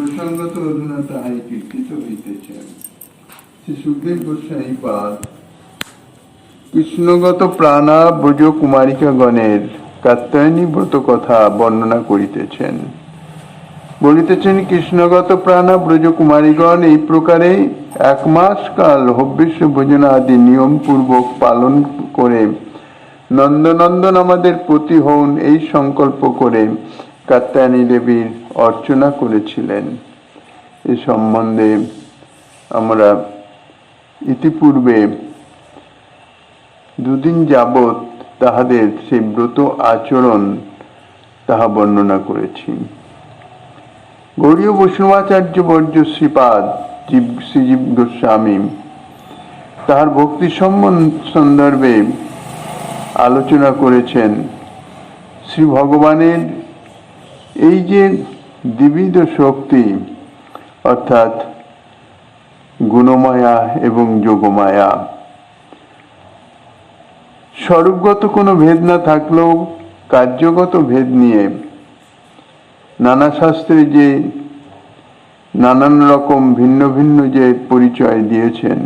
প্রসঙ্গত অধুনা তাহাই কীর্তিত হইতেছেন। শ্রী সুখদেব গোস্বামী পাদ কৃষ্ণগত প্রাণা ব্রজ কুমারিকাগণের কাত্যায়নী ব্রত কথা বর্ণনা করিতেছেন। বলিতেছেন, কৃষ্ণগত প্রাণা ব্রজ কুমারীগণ এই প্রকারে 1 মাস কাল হব্যস্য ভোজনা আদি নিয়ম পূর্বক পালন করে নন্দনন্দন আমাদের পতি হন এই সংকল্প করে কাত্যায়নী দেবীর অর্চনা করেছিলেন। এ সম্বন্ধে আমরা ইতিপূর্বে 2 দিন যাবৎ তাহাদের সেই ব্রত আচরণ তাহা বর্ণনা করেছি। গৌড়ীয় বৈষ্ণবাচার্য বর্য শ্রীপাদ শ্রীজীব গোস্বামী তাহার ভক্তি সন্দর্ভে আলোচনা করেছেন। শ্রী ভগবানের এই যে দ্বিবিধ শক্তি অর্থাৎ গুণমায়া এবং যোগমায়া, স্বরূপগত কোনো ভেদ না থাকলেও কার্যগত ভেদ নিয়ে নানা শাস্ত্রে যে নানান রকম ভিন্ন ভিন্ন যে পরিচয় দিয়েছেন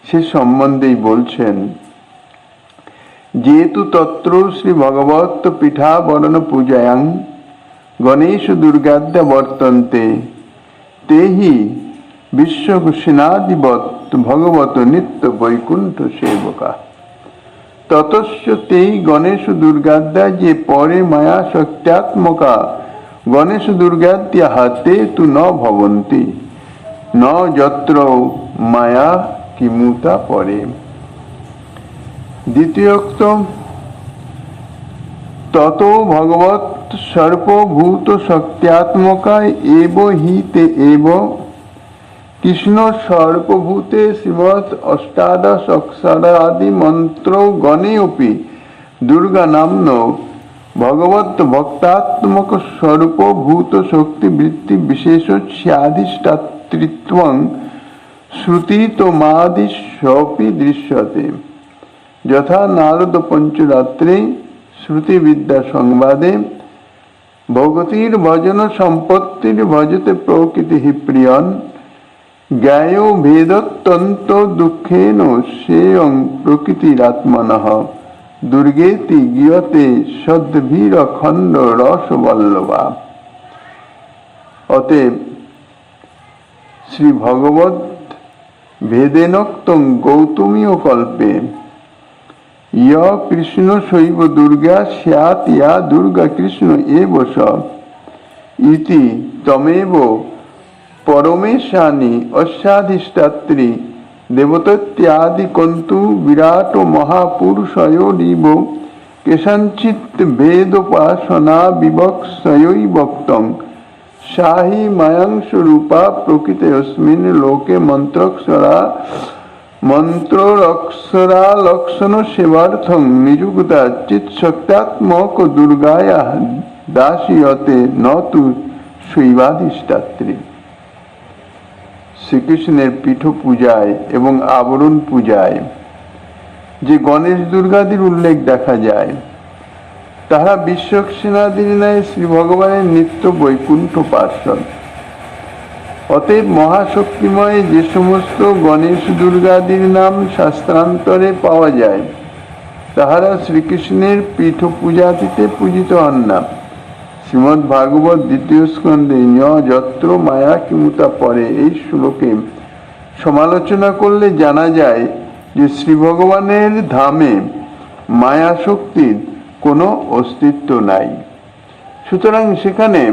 সে সম্বন্ধেই বলছেন। যেহেতু তত্র শ্রী ভগবত পীঠাবরণ পূজায়াং গণেশ দুর্গাদ্যা বর্তন্তে তেহি বিশ্বঘোষণাদিবৎ ভগবত নিত্য বৈকুণ্ঠ সেবকা ততস্য তেই গণেশ দুর্গাদ্যা যে পরে মায়া শক্ত্যাত্মকা গণেশ দুর্গাদ্যা হাতে তু ন ভবন্তি ন যত্র মায়া কিমুতা পরে। দ্বিতীয়োক্ত তত ভগবত সর্বভূত শক্ত্যাত্মকা এব হি তে এব কৃষ্ণ সর্বভূতে শ্রীমৎ অষ্টাদশ অক্ষরাদি মন্ত্র গণে অপি দুর্গা নাম্ন ভগবত ভক্তাত্মক সর্বভূত শক্তি বৃত্তি বিশেষস্যাধিষ্ঠাতৃত্বং শ্রুতিতমাদিস্যপি দৃশ্যতে যথা নারদ পঞ্চরাত্রে শ্রুতিবিদ্যা সংবাদে ভগতির ভজন সম্পত্তির ভজতে প্রকৃতি প্রিয়ন জ্ঞায় ভেদতন্ত দুঃখেন সেয়ং প্রকৃতিরাত্মনঃ দুর্গেতি গীয়তে সদ্ভীর খণ্ড রসবল্লভা। অতএব শ্রী ভগবত ভেদেনোক্তং গৌতমীয় কল্পে ইয় কৃষ্ণ শৈব দুর্গা স্যাৎ ইয়া দুর্গা কৃষ্ণ এব স ইতি তমেব পরমেশানি অস্যাধিষ্ঠাত্রী দেবতত্যাদি কন্তু বিরাট মহাপুরুষয়োরিব কেশাঞ্চিৎ বেদোপাসনা বিবক্ষয়ৈ বক্তং সাহি মায়াংশরূপা প্রকৃতয়স্মিন লোকে মন্ত্রক্ষরালক্ষণ সেবার্থং নিযুক্তা চিৎশক্ত্যাত্মক দুর্গায়া দাসীয়তে ন তু শৈবাধিষ্ঠাত্রী। শ্রীকৃষ্ণের পীঠ পূজায় এবং আবরণ পূজায় যে গণেশ দুর্গাদির উল্লেখ দেখা যায় তারা বিশ্বক্সেনাদির ন্যায় শ্রী ভগবানের নিত্য বৈকুণ্ঠ পার্ষদ। অতএব মহাশক্তিময় যে সমস্ত গণেশ দুর্গাদির নাম শাস্ত্রান্তরে পাওয়া যায় তাহারা শ্রীকৃষ্ণের পীঠ পূজাতিতে পূজিত হন না। শ্রীমদ্ ভাগবত 2য় স্কন্ধে যত্র মায়া কিমুতা পরে এই শ্লোকে সমালোচনা করলে জানা যায় যে শ্রী ভগবানের ধামে মায়া শক্তির কোনো অস্তিত্ব নাই। সুতরাং সেখানে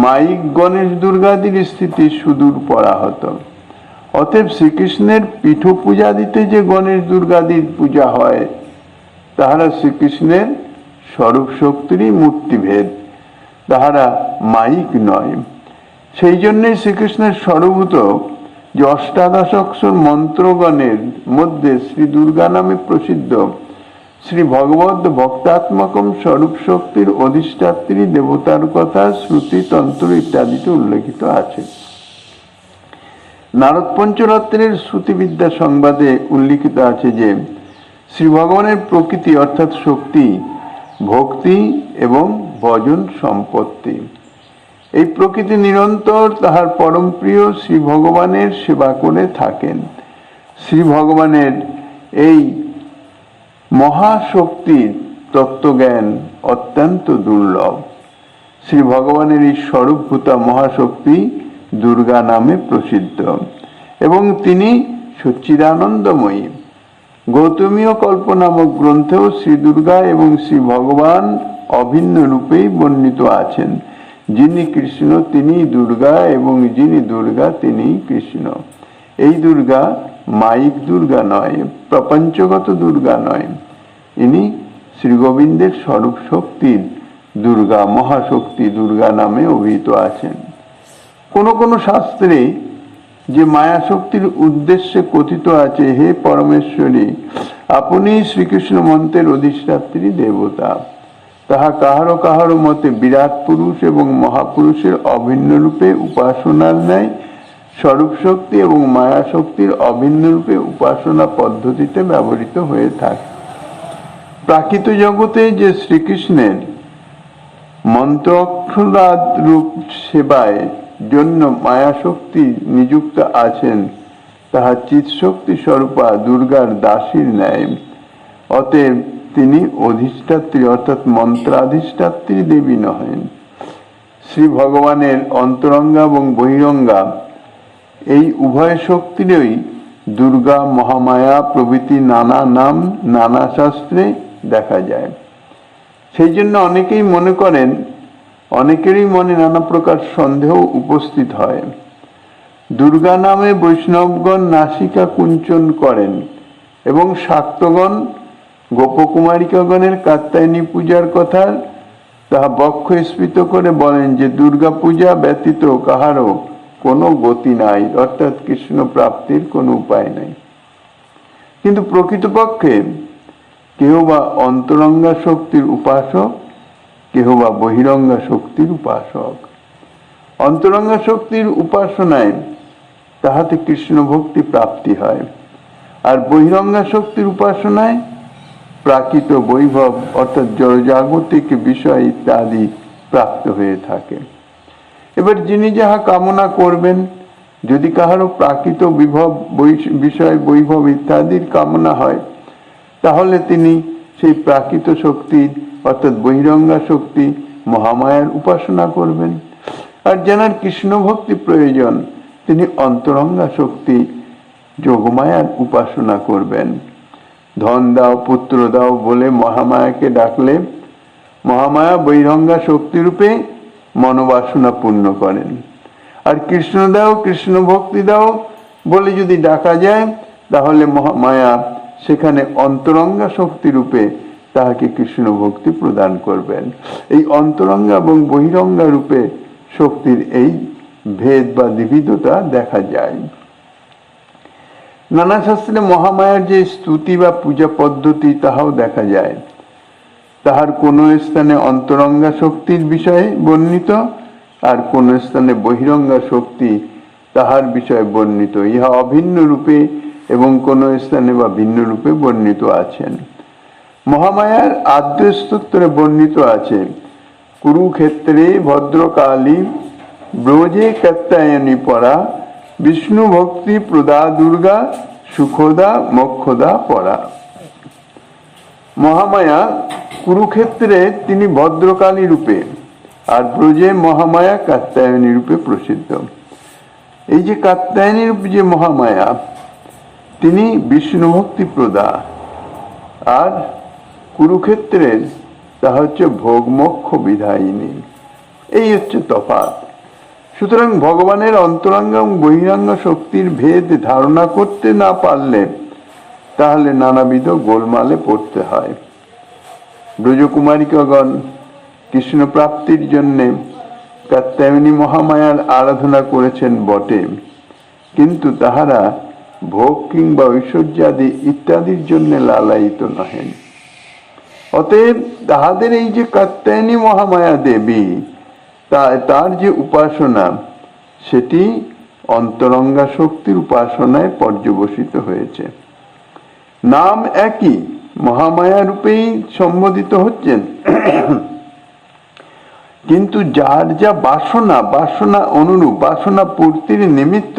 মায়িক গণেশ দুর্গাদির স্থিতি সুদূর পরাহত। অতএব শ্রীকৃষ্ণের পীঠ পূজা দিতে যে গণেশ দুর্গাদির পূজা হয় তাহারা শ্রীকৃষ্ণের স্বরূপ শক্তিরই মূর্তিভেদ, তাহারা মায়িক নয়। সেই জন্যই শ্রীকৃষ্ণের স্বরূভূত যে অষ্টাদশ অক্ষর মন্ত্রগণের মধ্যে শ্রী দুর্গা নামে প্রসিদ্ধ শ্রী ভগবত ভক্তাত্মকম স্বরূপ শক্তির অধিষ্ঠাত্রী দেবতার কথা শ্রুতি তন্ত্র ইত্যাদিতে উল্লেখিত আছে। নারদ পঞ্চরাত্রের শ্রুতিবিদ্যা সংবাদে উল্লিখিত আছে যে শ্রী ভগবানের প্রকৃতি অর্থাৎ শক্তি ভক্তি এবং ভজন সম্পত্তি। এই প্রকৃতি নিরন্তর তাহার পরম প্রিয় শ্রী ভগবানের সেবা করে থাকেন। শ্রী ভগবানের এই মহাশক্তির তত্ত্বজ্ঞান অত্যন্ত দুর্লভ। শ্রী ভগবানের এই স্বরূপভূতা মহাশক্তি দুর্গা নামে প্রসিদ্ধ এবং তিনি সচ্চিদানন্দময়ী। গৌতমীয় কল্প নামক গ্রন্থেও শ্রী দুর্গা এবং শ্রী ভগবান অভিন্ন রূপেই বর্ণিত আছেন। যিনি কৃষ্ণ তিনি দুর্গা এবং যিনি দুর্গা তিনি কৃষ্ণ। এই দুর্গা মায়িক দুর্গা নয়, প্রপঞ্চগত দুর্গা নয়, ইনি শ্রী গোবিন্দের স্বরূপ শক্তির দুর্গা, মহাশক্তি দুর্গা নামে অভিহিত আছেন। কোন কোন শাস্ত্রে যে মায়া শক্তির উদ্দেশ্যে কথিত আছে, হে পরমেশ্বরী আপনি শ্রীকৃষ্ণ মন্ত্রের অধিষ্ঠাত্রী দেবতা, তাহা কাহারো কাহারো মতে বিরাট পুরুষ এবং মহাপুরুষের অভিন্ন রূপে উপাসনার ন্যায় স্বরূপ শক্তি এবং মায়া শক্তির অভিন্ন রূপে উপাসনা পদ্ধতিতে ব্যবহৃত হয়ে থাকে। প্রাকৃত জগতে যে শ্রীকৃষ্ণের মন্ত্র অক্ষরাদ রূপ সেবায় জন্য মায়া শক্তি নিযুক্ত আছেন, তাহা চিৎ শক্তি স্বরূপা দুর্গার দাসীর ন্যায়। অতএব তিনি অধিষ্ঠাত্রী অর্থাৎ মন্ত্রাধিষ্ঠাত্রী দেবী নহেন। শ্রী ভগবানের অন্তরঙ্গা এবং বহিরঙ্গা এই উভয় শক্তিরই দুর্গা, মহামায়া প্রভৃতি নানা নাম নানা শাস্ত্রে দেখা যায়। সেই জন্য অনেকেই মনে করেন, অনেকেরই মনে নানা প্রকার সন্দেহ উপস্থিত হয়। দুর্গা নামে বৈষ্ণবগণ নাসিকা কুঞ্চন করেন এবং শাক্তগণ গোপকুমারিকাগণের কাত্যায়নী পূজার কথা তাহা বক্ষ স্ফীত করে বলেন যে দুর্গা পূজা ব্যতীত কাহারও কোনো গতি নাই, অর্থাৎ কৃষ্ণ প্রাপ্তির কোনো উপায় নাই। কিন্তু প্রকৃতপক্ষে কেহ বা অন্তরঙ্গা শক্তির উপাসক, কেহ বা বহিরঙ্গা শক্তির উপাসক। অন্তরঙ্গা শক্তির উপাসনায় তাহাতে কৃষ্ণ ভক্তি প্রাপ্তি হয়, আর বহিরঙ্গা শক্তির উপাসনায় প্রাকৃত বৈভব অর্থাৎ জড়জাগতিক বিষয় ইত্যাদি প্রাপ্ত হয়ে থাকে। এবার যিনি যাহা কামনা করবেন, যদি কাহারও প্রাকৃত বিভব বিষয় বৈভব ইত্যাদির কামনা হয়, তাহলে তিনি সেই প্রাকৃত শক্তির অর্থাৎ বহিরঙ্গা শক্তি মহামায়ার উপাসনা করবেন। আর যার কৃষ্ণ ভক্তি প্রয়োজন, তিনি অন্তরঙ্গা শক্তি যোগমায়ার উপাসনা করবেন। ধন দাও, পুত্র দাও বলে মহামায়াকে ডাকলে মহামায়া বহিরঙ্গা শক্তিরূপে মনোবাসনা পূর্ণ করেন। আর কৃষ্ণ দাও, কৃষ্ণ ভক্তি দাও বলে যদি ডাকা যায়, তাহলে মহামায়া সেখানে অন্তরঙ্গা শক্তি রূপে তাহাকে কৃষ্ণ ভক্তি প্রদান করবেন। এই অন্তরঙ্গা এবং বহিরঙ্গা রূপে শক্তির এই ভেদ বা বিবিধতা দেখা যায়। নানা শাস্ত্রে মহামায়ার যে স্তুতি বা পূজা পদ্ধতি তাহাও দেখা যায়। তাহার কোন স্থানে অন্তরঙ্গা শক্তির বিষয়ে বর্ণিত, আর কোন স্থানে বহিরঙ্গা শক্তি তাহার বিষয়ে বর্ণিত। ইহা অভিন্ন রূপে এবং কোন স্থানে বা ভিন্ন রূপে বর্ণিত আছেন। মহামায়ার আদ্য স্তোত্রে বর্ণিত আছে, কুরুক্ষেত্রে ভদ্রকালী ব্রজে কাত্যায়নী পরা বিষ্ণু ভক্তি প্রদা দুর্গা সুখদা মোক্ষদা পরা। মহামায়া কুরুক্ষেত্রে তিনি ভদ্রকালী রূপে, আর ব্রজে মহামায়া কাত্যায়নী রূপে প্রসিদ্ধ। এই যে কাত্যায়নী রূপে যে মহামায়া, তিনি বিষ্ণু ভক্তি প্রদা, আর কুরুক্ষেত্রের তা হচ্ছে ভোগ মোক্ষ বিধায়িনী। এই হচ্ছে তফাৎ। সুতরাং ভগবানের অন্তরঙ্গ এবং বহিরঙ্গ শক্তির ভেদ ধারণা করতে না পারলে তাহলে নানাবিধ গোলমালে পড়তে হয়। ব্রজকুমারিকাগণ কৃষ্ণ প্রাপ্তির জন্যে কাত্যায়নী মহামায়ার আরাধনা করেছেন বটে, কিন্তু তাহারা ভোগ কিংবা ঐশ্বর্যাদি ইত্যাদির জন্য লালায়িত নহেন। অতএব তাহাদের এই যে কাত্যায়নী মহামায়া দেবী, তার যে উপাসনা, সেটি অন্তরঙ্গা শক্তির উপাসনায় পর্যবসিত হয়েছে। নাম একই, মহামায়া রূপেই সম্বোধিত হচ্ছেন, কিন্তু যার যা বাসনা, বাসনা অনুরূপ, বাসনা পূর্তির নিমিত্ত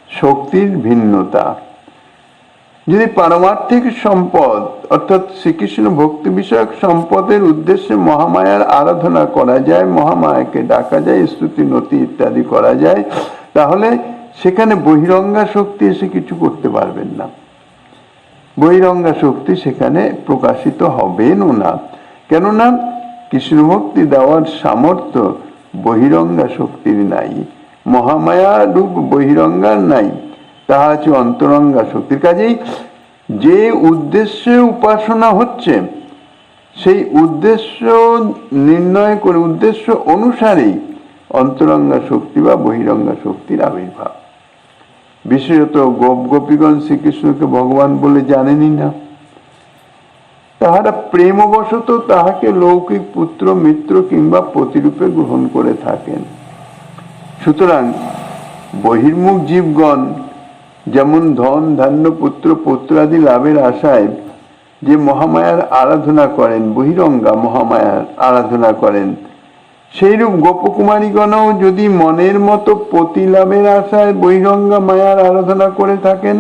শক্তির ভিন্নতা। যদি পারমার্থিক সম্পদ অর্থাৎ শ্রীকৃষ্ণ ভক্তি বিষয়ক সম্পদের উদ্দেশ্যে মহামায়ার আরাধনা করা যায়, মহামায়াকে ডাকা যায়, স্তুতি নতি ইত্যাদি করা যায়, তাহলে সেখানে বহিরঙ্গা শক্তি এসে কিছু করতে পারবেন না। বহিরঙ্গা শক্তি সেখানে প্রকাশিত হবেন না। কেননা কৃষ্ণ ভক্তি দেওয়ার সামর্থ্য বহিরঙ্গা শক্তির নাই, মহামায়া রূপ বহিরঙ্গার নাই, তাহা হচ্ছে অন্তরঙ্গা শক্তির। কাজেই যে উদ্দেশ্যে উপাসনা হচ্ছে সেই উদ্দেশ্য নির্ণয় করে উদ্দেশ্য অনুসারেই অন্তরঙ্গা শক্তি বা বহিরঙ্গা শক্তির আবির্ভাব। বিশেষত গোপীগণ শ্রীকৃষ্ণকে ভগবান বলে জানেনই না, তাহারা প্রেমবশত তাহাকে লৌকিক পুত্র মিত্র কিংবা প্রতিরূপে গ্রহণ করে থাকেন। সুতরাং বহির্মুখ জীবগণ যেমন ধন ধান্য পুত্র পুত্রাদি লাভের আশায় যে মহামায়ার আরাধনা করেন, বহিরঙ্গা মহামায়ার আরাধনা করেন, সেইরূপ গোপকুমারীগণও যদি মনের মতো পতি লাভের আশায় বহিরঙ্গা মায়ার আরাধনা করে থাকেন,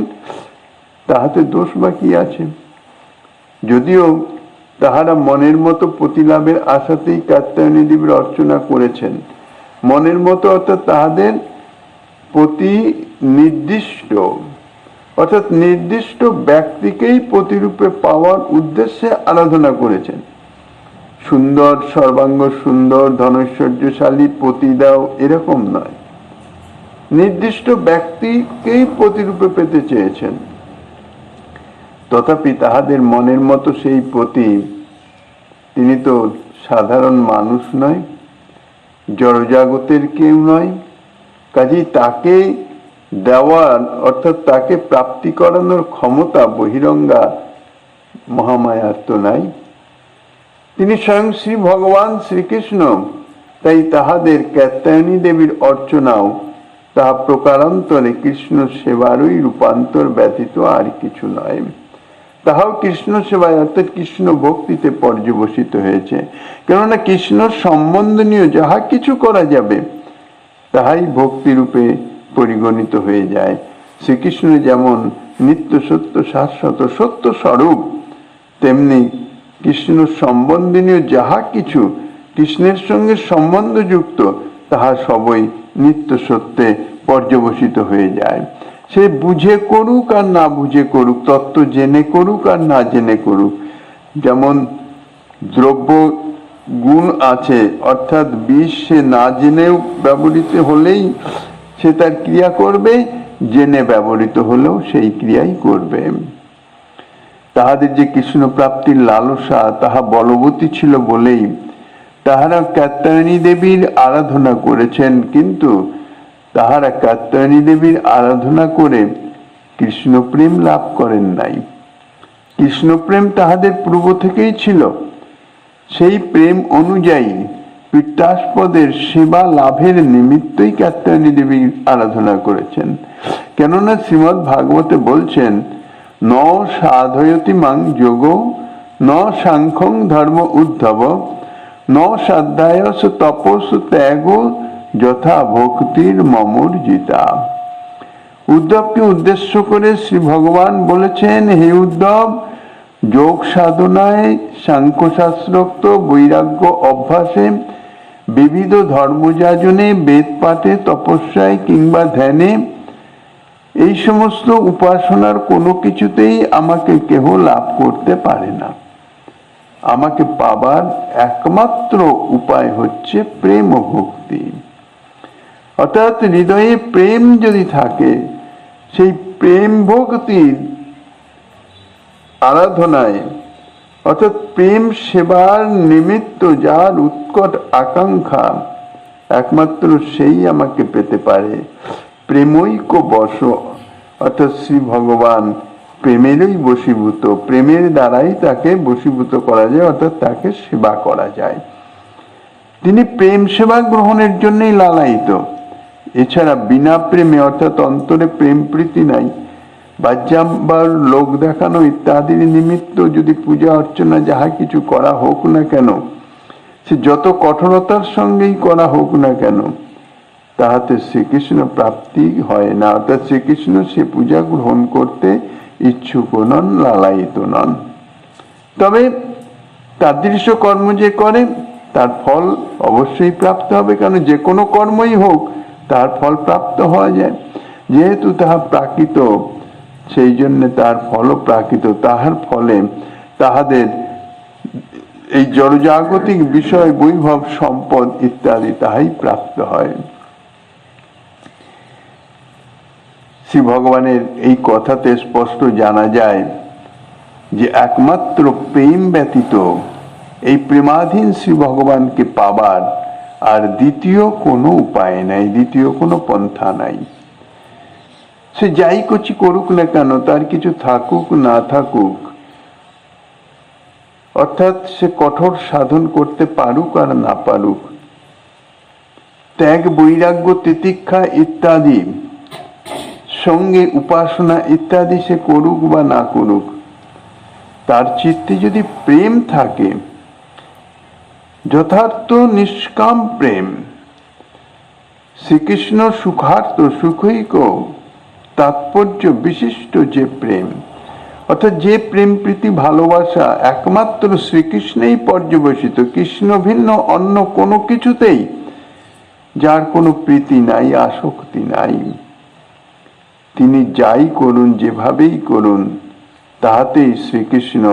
তাহাতে দোষ বা কি আছে? যদিও তাহারা মনের মতো পতি লাভের আশাতেই কাত্যায়নী দেবীর অর্চনা করেছেন, মনের মতো অর্থাৎ তাহাদের প্রতি নির্দিষ্ট অর্থাৎ নির্দিষ্ট ব্যক্তিকেই প্রতিরূপে পাওয়ার উদ্দেশ্যে আরাধনা করেছেন। সুন্দর সর্বাঙ্গ সুন্দর ধনৈশ্বর্যশালী পতি দাও এরকম নয়, নির্দিষ্ট ব্যক্তিকেই প্রতিরূপে পেতে চেয়েছেন। তথাপি তাহাদের মনের মতো সেই পতি, তিনি তো সাধারণ মানুষ নয়, জড়জগতের কেউ নয়। কাজেই তাকে দেওয়ার অর্থাৎ তাকে প্রাপ্তি করানোর ক্ষমতা বহিরঙ্গা মহামায়ার তো নাই। তিনি স্বয়ং শ্রী ভগবান শ্রীকৃষ্ণ, তাই তাহাদের কাত্যায়নী দেবীর অর্চনাও তাহা প্রকারান্তরে কৃষ্ণ সেবারই রূপান্তর ব্যতীত আর কিছু নয়। তাহাও কৃষ্ণ সেবায় অর্থাৎ কৃষ্ণ ভক্তিতে পর্যবসিত হয়েছে। কেননা কৃষ্ণ সম্বন্ধনীয় যাহা কিছু করা যাবে তাহাই ভক্তিরূপে পরিগণিত হয়ে যায়। শ্রীকৃষ্ণ যেমন নিত্য সত্য শাশ্বত সত্য স্বরূপ, তেমনি কৃষ্ণ সম্বন্ধনীয় যাহা কিছু কৃষ্ণের সঙ্গে সম্বন্ধযুক্ত তাহা সবই নিত্য সত্যে পর্যবসিত হয়ে যায়। সে বুঝে করুক আর না বুঝে করুক, তত্ত্ব জেনে করুক আর না জেনে করুক। যেমন দ্রব্য গুণ আছে, অর্থাৎ বিষ সে না জেনেও ব্যবহৃত হলেই সে তার ক্রিয়া করবে, জেনে ব্যবহৃত হলেও সেই ক্রিয়াই করবে। তাহাদের যে কৃষ্ণ প্রাপ্তির লালসা তাহা বলবতী ছিল বলেই তাহারা কাত্যায়নী দেবীর আরাধনা করেছেন, কিন্তু তাহারা কাত্যায়নী দেবীর আরাধনা করে কৃষ্ণ প্রেম লাভ করেন নাই। কৃষ্ণ প্রেম তাহাদের পূর্ব থেকেই ছিল, সেই প্রেম অনুযায়ী পীঠাস্পদের সেবা লাভের নিমিত্তই কাত্যায়নী দেবীর আরাধনা করেছেন। কেননা শ্রীমদ্ ভাগবতে বলছেন, ন সাধয়তি মাং যোগ ন সাংখ্যং ধর্ম উদ্ধব ন সাধ্যায়স তপস ত্যাগ যথা ভক্তির মমর্জিতা। উদ্ধবকে উদ্দেশ্য করে শ্রী ভগবান বলেছেন, হে উদ্ধব, যোগ সাধনায় সাংখ্যশাস্ত্রোক্ত বৈরাগ্য অভ্যাসে বিবিধ ধর্মযাজনে বেদ পাঠে তপস্যায় কিংবা ধ্যানে এই সমস্ত উপাসনার কোনো কিছুতেই আমাকে কেহ লাভ করতে পারে না। আমাকে পাবার একমাত্র উপায় হচ্ছে প্রেম ও ভক্তি। অর্থাৎ হৃদয়ে প্রেম যদি থাকে, সেই প্রেম ভক্তির আরাধনায় অর্থাৎ প্রেম সেবার নিমিত্ত যার উৎকট আকাঙ্ক্ষা, একমাত্র সেই আমাকে পেতে পারে। প্রেমৈক বশ অর্থাৎ শ্রী ভগবান প্রেমেরই বশীভূত, প্রেমের দ্বারাই তাকে বশীভূত করা যায়, অর্থাৎ তাকে সেবা করা যায়। তিনি প্রেম সেবা গ্রহণের জন্যই লালায়িত। এছাড়া বিনা প্রেমে অর্থাৎ অন্তরে প্রেম প্রীতি নাই, বাহ্যাম্বার লোক দেখানো ইত্যাদির নিমিত্ত যদি পূজা অর্চনা যাহা কিছু করা হোক না কেন, সে যত কঠোরতার সঙ্গেই করা হোক না কেন, তাহাতে শ্রীকৃষ্ণ প্রাপ্তি হয় না। অর্থাৎ শ্রীকৃষ্ণ সে পূজা গ্রহণ করতে ইচ্ছুক নন, লালায়িত নন। তবে তাদৃশ কর্ম যে করে তার ফল অবশ্যই প্রাপ্ত হবে, কারণ যে কোনো কর্মই হোক তার ফল প্রাপ্ত হওয়া যায়। যেহেতু তাহা প্রাকৃত, সেই জন্য তার ফলও প্রাকৃত। তাহার ফলে তাহাদের এই জড়জাগতিক বিষয়, বৈভব, সম্পদ ইত্যাদি তাহাই প্রাপ্ত হয়। শ্রী ভগবানের এই কথাতে স্পষ্ট জানা যায় যে একমাত্র প্রেম ব্যতীত এই প্রেমাধীন শ্রী ভগবানকে পাবার আর দ্বিতীয় কোনো উপায় নাই, দ্বিতীয় কোনো পন্থা নাই। সে যাই কিছু করুক না কেন, তার কিছু থাকুক না থাকুক, অর্থাৎ সে কঠোর সাধন করতে পারুক আর না পারুক, ত্যাগ, বৈরাগ্য, তিতিক্ষা ইত্যাদি সঙ্গে উপাসনা ইত্যাদি সে করুক বা না করুক, তার চিত্তে যদি প্রেম থাকে, যথার্থ নিষ্কাম প্রেম, শ্রীকৃষ্ণ সুখার্থ, সুখৈক তাৎপর্য বিশিষ্ট যে প্রেম, অর্থাৎ যে প্রেম প্রীতি ভালোবাসা একমাত্র শ্রীকৃষ্ণেই পর্যবসিত, কৃষ্ণ ভিন্ন অন্য কোনো কিছুতেই যার কোনো প্রীতি নাই, আসক্তি নাই, তিনি যাই করুন, যেভাবেই করুন, তাহাতেই শ্রীকৃষ্ণ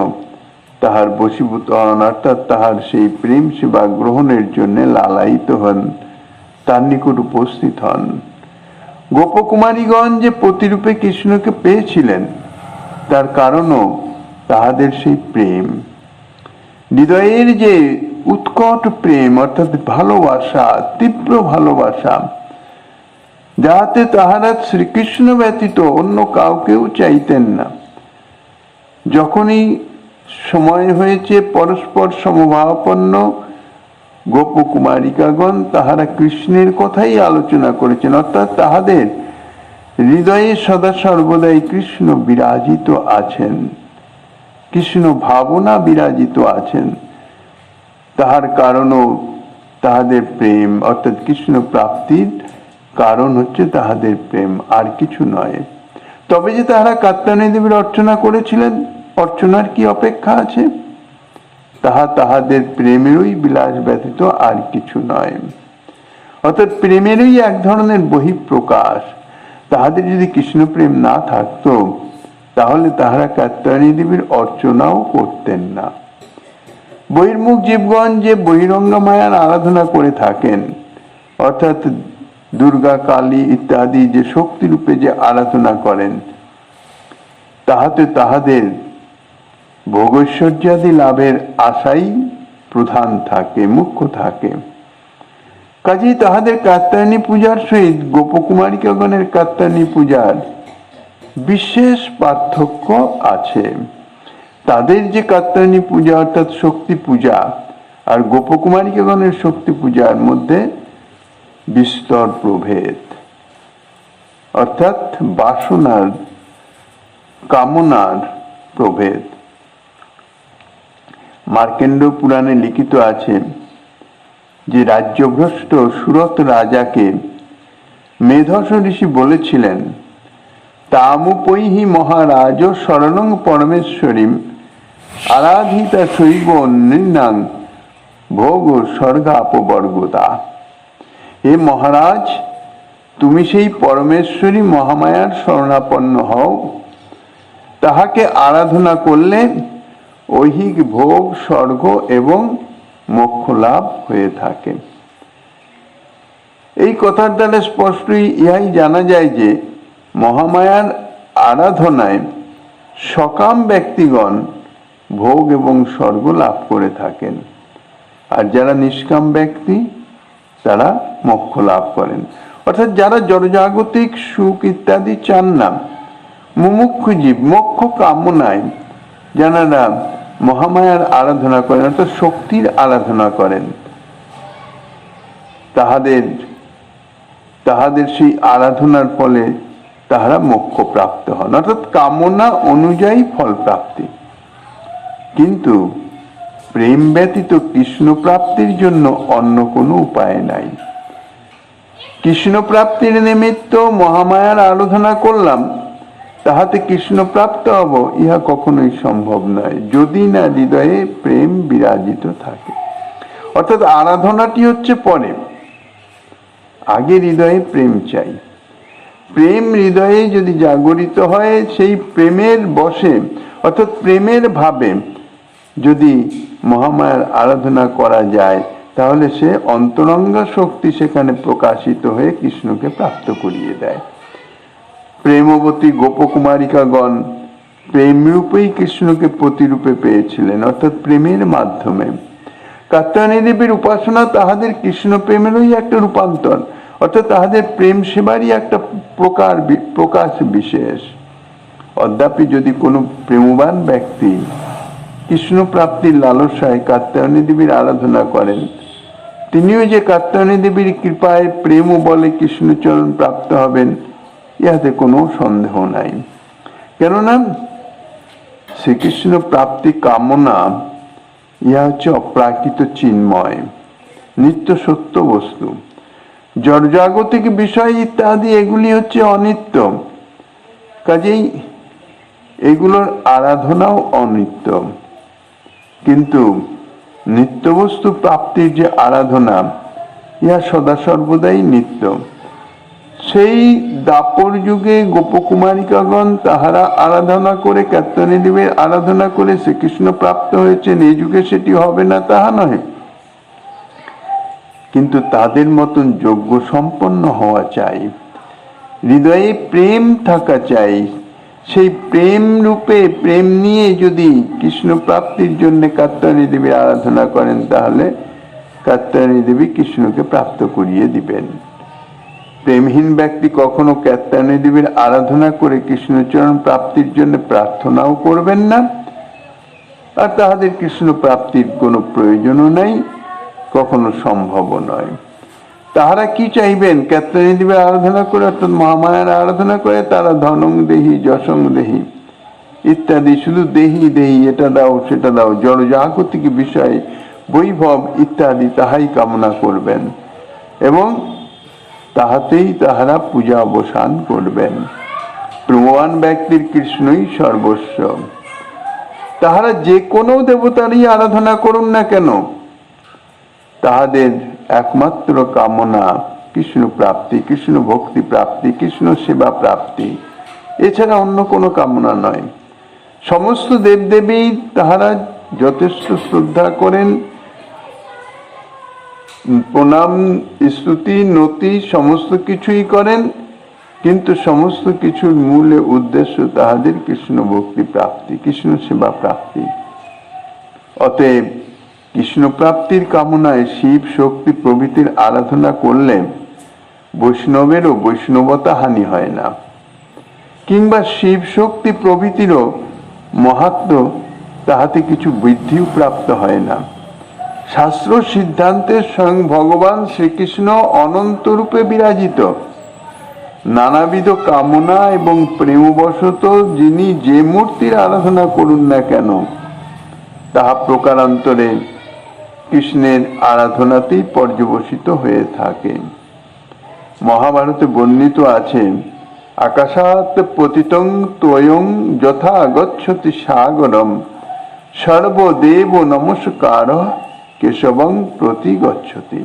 তাহার বশীভূত হন, অর্থাৎ তাহার সেই প্রেম সেবা গ্রহণের জন্য লালায়িত হন, তার নিকট উপস্থিত হন। গোপকুমারীগণ যে প্রতিরূপে কৃষ্ণকে পেয়েছিলেন, তার কারণও তাহাদের সেই প্রেম, হৃদয়ের যে উৎকট প্রেম, অর্থাৎ ভালোবাসা, তীব্র ভালোবাসা, যাহাতে তাহারা শ্রীকৃষ্ণ ব্যতীত অন্য কাউকেও চাইতেন না। যখনই সময় হয়েছে পরস্পর সমভাবাপন্ন গোপকুমারিকাগণ, তাহারা কৃষ্ণের কথাই আলোচনা করেছেন, অর্থাৎ তাহাদের হৃদয়ে সদা সর্বদাই কৃষ্ণ বিরাজিত আছেন, কৃষ্ণ ভাবনা বিরাজিত আছেন। তাহার কারণও তাহাদের প্রেম, অর্থাৎ কৃষ্ণ প্রাপ্তির কারণ হচ্ছে তাহাদের প্রেম, আর কিছু নয়। তবে যে তাহারা কাত্যায়নী দেবীর অর্চনা করেছিলেন, অর্চনার কি অপেক্ষা আছে? তাহা তাহাদের প্রেমেরই বিলাস ব্যতীত আর কিছু নয়। অর্থাৎ প্রেমেরই এক ধরনের বহিঃপ্রকাশ। তাহাদের যদি কৃষ্ণ প্রেম না থাকতো, তাহলে তাহারা কাত্যায়নী দেবীর অর্চনাও করতেন না। বহির্মুখ জীবগণ যে বহিরঙ্গা মায়ার আরাধনা করে থাকেন, অর্থাৎ দুর্গা, কালী ইত্যাদি যে শক্তি রূপে যে আরাধনা করেন, তাহাতে তাহাদের ভোগৈশ্বর্যাদি লাভের আশাই প্রধান থাকে, মুখ্য থাকে। কাজেই তাহাদের কাত্যায়নী পূজার সহিত গোপকুমারিকাগণের কাত্যায়নী পূজার বিশেষ পার্থক্য আছে। তাদের যে কাত্যায়নী পূজা অর্থাৎ শক্তি পূজা, আর গোপকুমারিকাগণের শক্তি পূজার মধ্যে বিস্তর প্রভেদ, অর্থাৎ বাসনার, কামনার প্রভেদ। মার্কেন্ড পুরাণে লিখিত আছে যে রাজ্যভ্রষ্ট সুরত রাজাকে মেধস ঋষি বলেছিলেন, তামুপৈহি মহারাজ শরণং পরমেশ্বরীম আরাধিতা শৈব নৃণাং ভোগ স্বর্গাপবর্গতা। হে মহারাজ, তুমি সেই পরমেশ্বরী মহামায়ার শরণাপন্ন হও, তাহাকে আরাধনা করলে ঐহিক ভোগ, স্বর্গ এবং মোক্ষ লাভ হয়ে থাকে। এই কথার দ্বারা স্পষ্টই ইহাই জানা যায় যে মহামায়ার আরাধনায় সকাম ব্যক্তিগণ ভোগ এবং স্বর্গ লাভ করে থাকেন, আর যারা নিষ্কাম ব্যক্তি তারা মোক্ষ লাভ করেন। অর্থাৎ যারা জড়জাগতিক সুখ ইত্যাদি চান না, মুমুক্ষু জীব, মোক্ষ কামনায় যারা মহামায়ার আরাধনা করেন, অর্থাৎ শক্তির আরাধনা করেন, তাহাদের সেই আরাধনার ফলে তাহারা মোক্ষ প্রাপ্ত হন, অর্থাৎ কামনা অনুযায়ী ফল প্রাপ্তি। কিন্তু প্রেম ব্যতীত কৃষ্ণ প্রাপ্তির জন্য অন্য কোনো উপায় নাই। কৃষ্ণ প্রাপ্তির নিমিত্ত মহামায়ার আরাধনা করলাম, তাহাতে কৃষ্ণ প্রাপ্ত হব, ইহা কখনোই সম্ভব নয়, যদি না হৃদয়ে প্রেম বিরাজিত থাকে। অর্থাৎ আরাধনাটি হচ্ছে পরে, আগে হৃদয়ে প্রেম চাই। প্রেম হৃদয়ে যদি জাগরিত হয়, সেই প্রেমের বশে অর্থাৎ প্রেমের ভাবে যদি মহামায়ার আরাধনা করা যায়, তাহলে সে অন্তরঙ্গা শক্তি সেখানে প্রকাশিত হয়ে কৃষ্ণকে প্রাপ্ত করিয়ে দেয়। প্রেমবতী গোপকুমারিকাগণ প্রেমরূপেই কৃষ্ণকে প্রতিরূপে পেয়েছিলেন, অর্থাৎ প্রেমের মাধ্যমে। কাত্যায়নী দেবীর উপাসনা তাহাদের কৃষ্ণ প্রেমেরই একটা রূপান্তর, অর্থাৎ তাহাদের প্রেম সেবারই একটা প্রকাশ বিশেষ। অদ্যাপি যদি কোনো প্রেমবান ব্যক্তি কৃষ্ণ প্রাপ্তির লালসায় কাত্যায়নী দেবীর আরাধনা করেন, তিনিও যে কাত্যায়নী দেবীর কৃপায় প্রেম বলে কৃষ্ণচরণ প্রাপ্ত হবেন, ইহাতে কোনো সন্দেহ নাই। কেননা শ্রীকৃষ্ণ প্রাপ্তি কামনা ইহা হচ্ছে অপ্রাকৃত চিন্ময় নিত্য সত্য বস্তু। জড়জাগতিক বিষয় ইত্যাদি এগুলি হচ্ছে অনিত্য, কাজেই এগুলোর আরাধনাও অনিত্য। কিন্তু নিত্য বস্তু প্রাপ্তির যে আরাধনা, ইহা সদা সর্বদাই নিত্য। সেই দাপর যুগে গোপকুমারিকাগণ তাহারা আরাধনা করে, কাত্যায়নী দেবীর আরাধনা করে শ্রীকৃষ্ণ প্রাপ্ত হয়েছেন। এই যুগে সেটি হবে না তাহা নয়, কিন্তু তাদের মতন যোগ্য সম্পন্ন হওয়া চাই, হৃদয়ে প্রেম থাকা চাই। সেই প্রেম রূপে প্রেম নিয়ে যদি কৃষ্ণ প্রাপ্তির জন্য কাত্যায়নী দেবীর আরাধনা করেন, তাহলে কাত্যায়নী দেবী কৃষ্ণকে প্রাপ্ত করিয়ে দিবেন। প্রেমহীন ব্যক্তি কখনো কাত্যায়নী দেবীর আরাধনা করে কৃষ্ণচরণ প্রাপ্তির জন্য প্রার্থনাও করবেন না, আর তাহাদের কৃষ্ণ প্রাপ্তির কোনো প্রয়োজনও নাই, কখনো সম্ভব নয়। তাহারা কি চাইবেন? কাত্যায়নী দেবীর আরাধনা করে, অর্থাৎ মহামায়ার আরাধনা করে তারা ধনং দেহি যশং দেহি ইত্যাদি, শুধু দেহি দেহি, এটা দাও সেটা দাও, জড়জাগতিক বিষয় বৈভব ইত্যাদি তাহাই কামনা করবেন এবং তাহাতেই তাহারা পূজা অবসান করবেন। প্রমাণ ব্যক্তির কৃষ্ণই সর্বস্ব। তাহারা যে কোনো দেবতারই আরাধনা করুন না কেন, তাহাদের একমাত্র কামনা কৃষ্ণ প্রাপ্তি, কৃষ্ণ ভক্তি প্রাপ্তি, কৃষ্ণ সেবা প্রাপ্তি, এছাড়া অন্য কোনো কামনা নয়। সমস্ত দেবদেবী তাহারা যথেষ্ট শ্রদ্ধা করেন, প্রণাম স্তুতি নতি সমস্ত কিছুই করেন, কিন্তু সমস্ত কিছুর মূলে উদ্দেশ্য তাহাদের কৃষ্ণ ভক্তি প্রাপ্তি, কৃষ্ণ সেবা প্রাপ্তি। অতএব কৃষ্ণ প্রাপ্তির কামনায় শিব শক্তি প্রভৃতির আরাধনা করলে বৈষ্ণবেরও বৈষ্ণবতা হানি হয় না, কিংবা শিব শক্তি প্রভৃতিরও মহাত্ম তাহাতে কিছু বৃদ্ধিও প্রাপ্ত হয় না। শাস্ত্র সিদ্ধান্তের স্বয়ং ভগবান শ্রীকৃষ্ণ অনন্ত রূপে বিরাজিত। নানাবিধ কামনা এবং প্রেমবশত যিনি যে মূর্তির আরাধনা করুন না কেন, তাহা প্রকারান্তরে কৃষ্ণের আরাধনাতেই পর্যবসিত হয়ে থাকে। মহাভারতে বর্ণিত আছে, আকাশাৎ পতিতং ত্বয়ং যথা গচ্ছতি সাগরম সর্বদেব নমস্কার কেশবং প্রতি গচ্ছতি।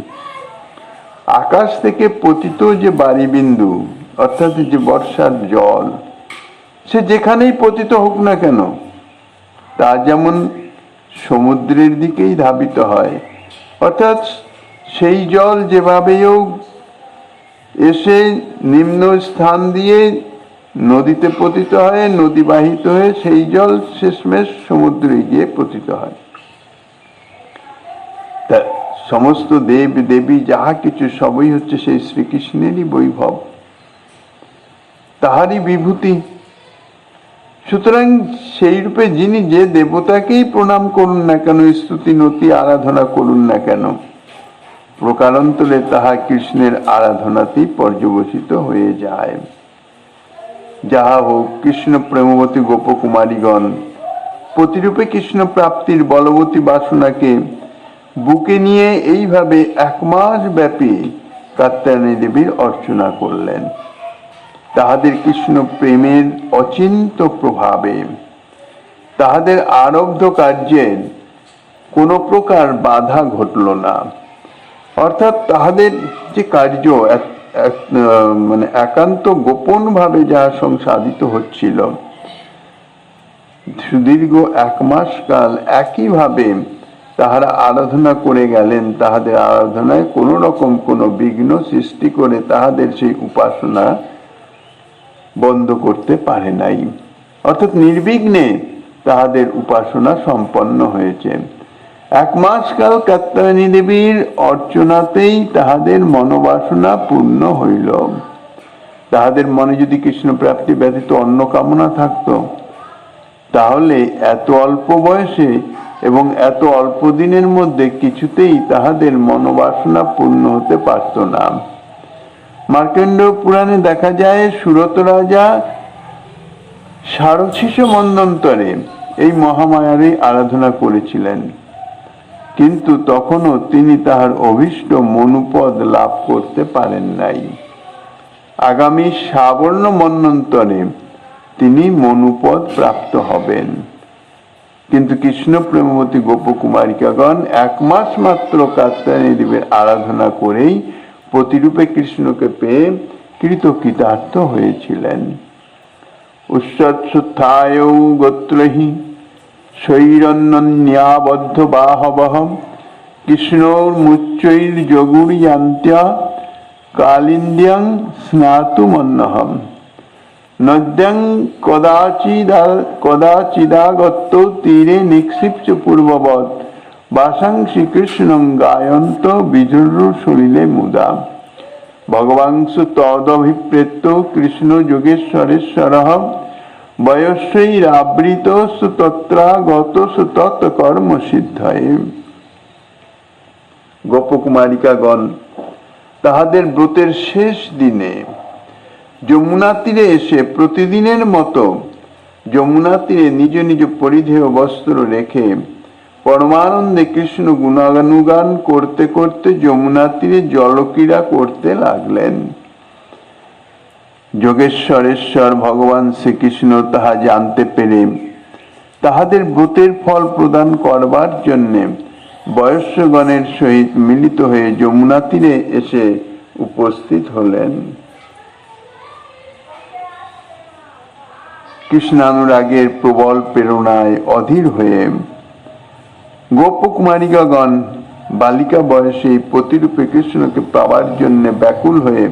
আকাশ থেকে পতিত যে বারিবিন্দু, অর্থাৎ যে বর্ষার জল, সে যেখানেই পতিত হোক না কেন, তা যেমন সমুদ্রের দিকেই ধাবিত হয়, অর্থাৎ সেই জল যেভাবেও এসে নিম্ন স্থান দিয়ে নদীতে পতিত হয়, নদী বাহিত হয়ে সেই জল শেষমেশ সমুদ্রে গিয়ে পতিত হয়। তা সমস্ত দেব দেবী যাহা কিছু সবই হচ্ছে সেই শ্রীকৃষ্ণেরই বৈভব, তাহারই বিভূতি। সুতরাং সেই রূপে যিনি যে দেবতাকেই প্রণাম করুন না কেন, স্তুতি নতি আরাধনা করুন না কেন, প্রকারান্তরে তাহা কৃষ্ণের আরাধনাতেই পর্যবসিত হয়ে যায়। যাহা হোক, কৃষ্ণ প্রেমবতী গোপকুমারীগণ প্রতিরূপে কৃষ্ণ প্রাপ্তির বলবতী বাসনাকে বুকে নিয়ে এইভাবে 1 মাস ব্যাপী কাত্যায়নী দেবীর অর্চনা করলেন। তাহাদের কৃষ্ণ প্রেমের অচিন্ত প্রভাবে তাহাদের আরব্ধ কার্যের কোনো প্রকার বাধা ঘটল না। অর্থাৎ তাহাদের যে কার্য মানে একান্ত গোপন ভাবে যাহা সংসাধিত হচ্ছিল, সুদীর্ঘ 1 মাস কাল একইভাবে তাহারা আরাধনা করে গেলেন। তাহাদের আরাধনায় কোন রকম কোনো বিঘ্ন সৃষ্টি করে তাহাদের সেই উপাসনা বন্ধ করতে পারে নাই। অর্থাৎ নির্বিঘ্নে তাহাদের উপাসনা সম্পন্ন হয়েছে। 1 মাস কাল কাত্যায়নী দেবীর অর্চনাতেই তাহাদের মনোবাসনা পূর্ণ হইল। তাহাদের মনে যদি কৃষ্ণ প্রাপ্তি ব্যতীত অন্য কামনা থাকত, তাহলে এত অল্প বয়সে এবং এত অল্প দিনের মধ্যে কিছুতেই তাহাদের মনোবাসনা পূর্ণ হতে পারত না। মার্কণ্ড পুরাণে দেখা যায়, সুরত রাজা ষাড়শীষ মন্বন্তরে এই মহামায়ারই আরাধনা করেছিলেন, কিন্তু তখনও তিনি তাহার অভীষ্ট মনুপদ লাভ করতে পারেন নাই। আগামী শ্রাবণ মন্বন্তরে তিনি মনুপদ প্রাপ্ত হবেন। কিন্তু কৃষ্ণ প্রেমবতী গোপকুমারিকাগণ 1 মাস মাত্র কাত্যায়নী দেবীর আরাধনা করেই প্রতিরূপে কৃষ্ণকে পেয়ে কৃতকৃতার্থ হয়েছিলেন। উৎসৎসুত্থায় গোত্রহি শৈরন্যাবদ্ধ বাহবহম কৃষ্ণোর মুচ্চৈর যোগুরিয়ান্ত্য কালিন্দ্যাং স্নাতুমন্নহম নদ্যাং কদাচিদাগত তীরে নিক্ষিপ্ত পূর্ববৎ বাসাং শ্রীকৃষ্ণং গায়ন্ত বিজুরু শরীরে মুদা ভগবাংসু তদভিপ্রেত কৃষ্ণ যোগেশ্বরেশ্বরঃ বয়স্যৈরাবৃত সুতত্রাগত সুতৎ কর্ম সিদ্ধয়ে। গোপকুমারিকাগণ তাহাদের ব্রতের শেষ দিনে যমুনা তীরে এসে প্রতিদিনের মতো যমুনা তীরে নিজ নিজ পরিধেয় বস্ত্র রেখে পরমানন্দে কৃষ্ণ গুণানুগান করতে করতে যমুনা তীরে জলক্রীড়া করতে লাগলেন। যোগেশ্বরেশ্বর ভগবান শ্রীকৃষ্ণ তাহা জানতে পেরে তাহাদের ব্রতের ফল প্রদান করবার জন্যে বয়স্যগণের সহিত মিলিত হয়ে যমুনা তীরে এসে উপস্থিত হলেন। কৃষ্ণানুরাগের প্রবল প্রেরণায় অধীর হয়ে গোপকুমারিকাগণ বালিকা বয়সে প্রতিরূপে কৃষ্ণকে পাওয়ার জন্য ব্যাকুল হয়ে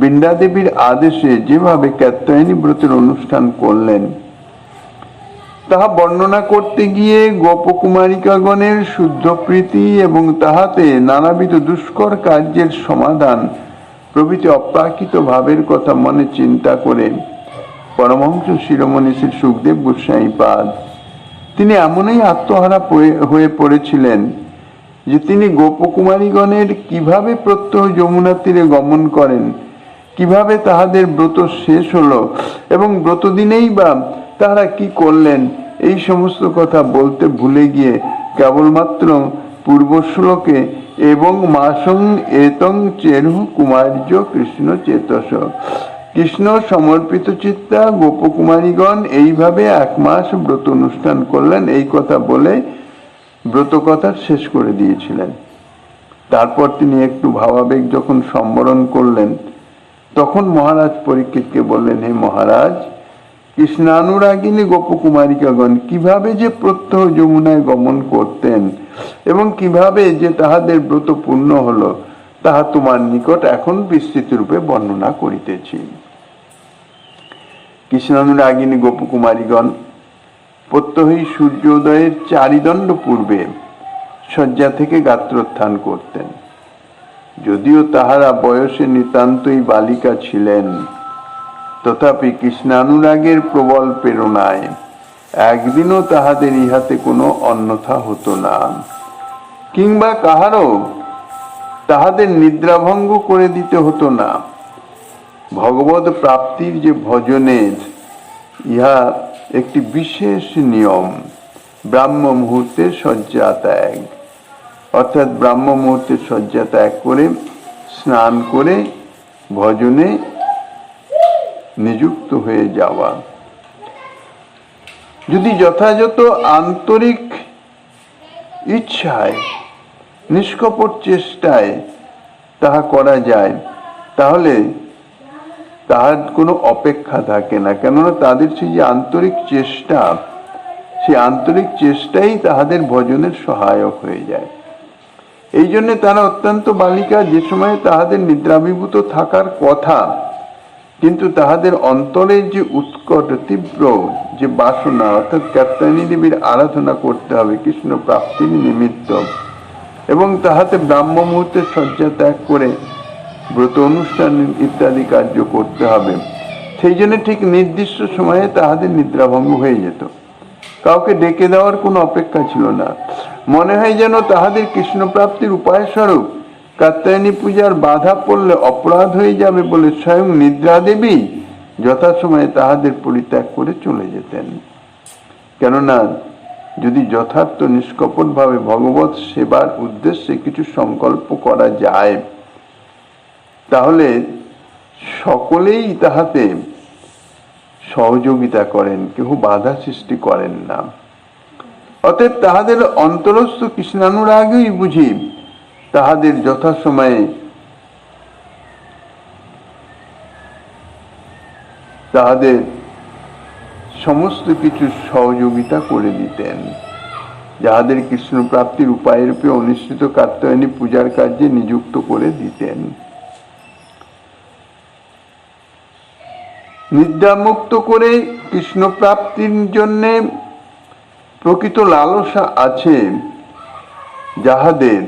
বৃন্দাদেবীর আদেশে যেভাবে কাত্যায়নী ব্রতের অনুষ্ঠান করলেন, তাহা বর্ণনা করতে গিয়ে গোপকুমারিকাগণের শুদ্ধ প্রীতি এবং তাহাতে নানাবিধ দুষ্কর কার্যের সমাধান প্রভৃতি অপ্রাকৃত ভাবের কথা মনে চিন্তা করে পরমহংস শিরোমণি শ্রী সুখদেব গোস্বামীপাদ তিনি এমনই আত্মহারা হয়ে পড়েছিলেন যে তিনি গোপকুমারীগণের কিভাবে প্রত্যহ যমুনা তীরে গমন করেন, কিভাবে তাহাদের ব্রত শেষ হলো এবং ব্রত দিনেই বা তারা কি করলেন, এই সমস্ত কথা বলতে ভুলে গিয়ে কেবলমাত্র পূর্ব শ্লোকে এবং মাসং এতং চেরু কুমার্য কৃষ্ণ চেতস, কৃষ্ণ সমর্পিত চিত্তা গোপকুমারীগণ এইভাবে 1 মাস ব্রত অনুষ্ঠান করলেন, এই কথা বলে ব্রত কথা শেষ করে দিয়েছিলেন। তারপর তিনি একটু ভাবাবেগ যখন সম্বরণ করলেন, তখন মহারাজ পরীক্ষিতকে বললেন, হে মহারাজ, কৃষ্ণানুরাগিনী গোপকুমারিকাগণ কিভাবে যে প্রত্যহ যমুনায় গমন করতেন এবং কিভাবে যে তাহাদের ব্রত পূর্ণ হলো, তাহা তোমার নিকট এখন বিস্তৃত রূপে বর্ণনা করিতেছি। কৃষ্ণানুরাগিনী গোপকুমারীগণ প্রত্যহই সূর্যোদয়ের 4 দণ্ড পূর্বে শয্যা থেকে গাত্রোত্থান করতেন। যদিও তাহারা বয়সে নিতান্তই বালিকা ছিলেন, তথাপি কৃষ্ণানুরাগের প্রবল প্রেরণায় একদিনও তাহাদের ইহাতে কোনো অন্যথা হতো না, কিংবা কাহারও তাহাদের নিদ্রাভঙ্গ করে দিতে হতো না। ভগবত প্রাপ্তির যে ভজনের ইহা একটি বিশেষ নিয়ম। ব্রাহ্ম মুহূর্তে শয্যা ত্যাগ, অর্থাৎ ব্রাহ্ম মুহূর্তে শয্যা ত্যাগ করে স্নান করে ভজনে নিযুক্ত হয়ে যাওয়া। যদি যথাযথ আন্তরিক ইচ্ছায় নিষ্কপট চেষ্টায় তাহা করা যায়, তাহলে তাহার কোনো অপেক্ষা থাকে না। কেননা তাদের সেই যে আন্তরিক চেষ্টা, সেই আন্তরিক চেষ্টাই তাহাদের ভজনের সহায়ক হয়ে যায়। এই জন্য তারা অত্যন্ত বালিকা, যে সময় তাহাদের নিদ্রাভিভূত থাকার কথা, কিন্তু তাহাদের অন্তরের যে উৎকট তীব্র যে বাসনা, অর্থাৎ কাত্যায়নী দেবীর আরাধনা করতে হবে কৃষ্ণ প্রাপ্তির নিমিত্ত, এবং তাহাতে ব্রাহ্ম মুহূর্তে শয্যা ত্যাগ করে ব্রত অনুষ্ঠান ইত্যাদি কার্য করতে হবে, সেই জন্য ঠিক নির্দিষ্ট সময়ে তাহাদের নিদ্রাভঙ্গ হয়ে যেত। কাউকে ডেকে দেওয়ার কোনো অপেক্ষা ছিল না। মনে হয় যেন তাহাদের কৃষ্ণ প্রাপ্তির উপায় স্বরূপ কাত্যায়নী পূজার বাধা পড়লে অপরাধ হয়ে যাবে বলে স্বয়ং নিদ্রা দেবী যথাসময়ে তাহাদের পরিত্যাগ করে চলে যেতেন। কেননা যদি যথার্থ নিষ্কপট ভাবে ভগবত সেবার উদ্দেশ্যে কিছু সংকল্প করা যায়, তাহলে সকলেই তাহাতে সহযোগিতা করেন, কেউ বাধা সৃষ্টি করেন না। অতএব তাহাদের অন্তরস্থ কৃষ্ণানুরাগই বুঝি তাহাদের যথাসময়ে তাহাদের সমস্ত কিছু সহযোগিতা করে দিতেন, যাহাদের কৃষ্ণ প্রাপ্তির উপায় রূপে অনুষ্ঠিত কাত্যায়নী পূজার কার্যে নিযুক্ত করে দিতেন। নিদ্রামুক্ত করে কৃষ্ণ প্রাপ্তির জন্য প্রকৃত লালসা আছে যাহাদের,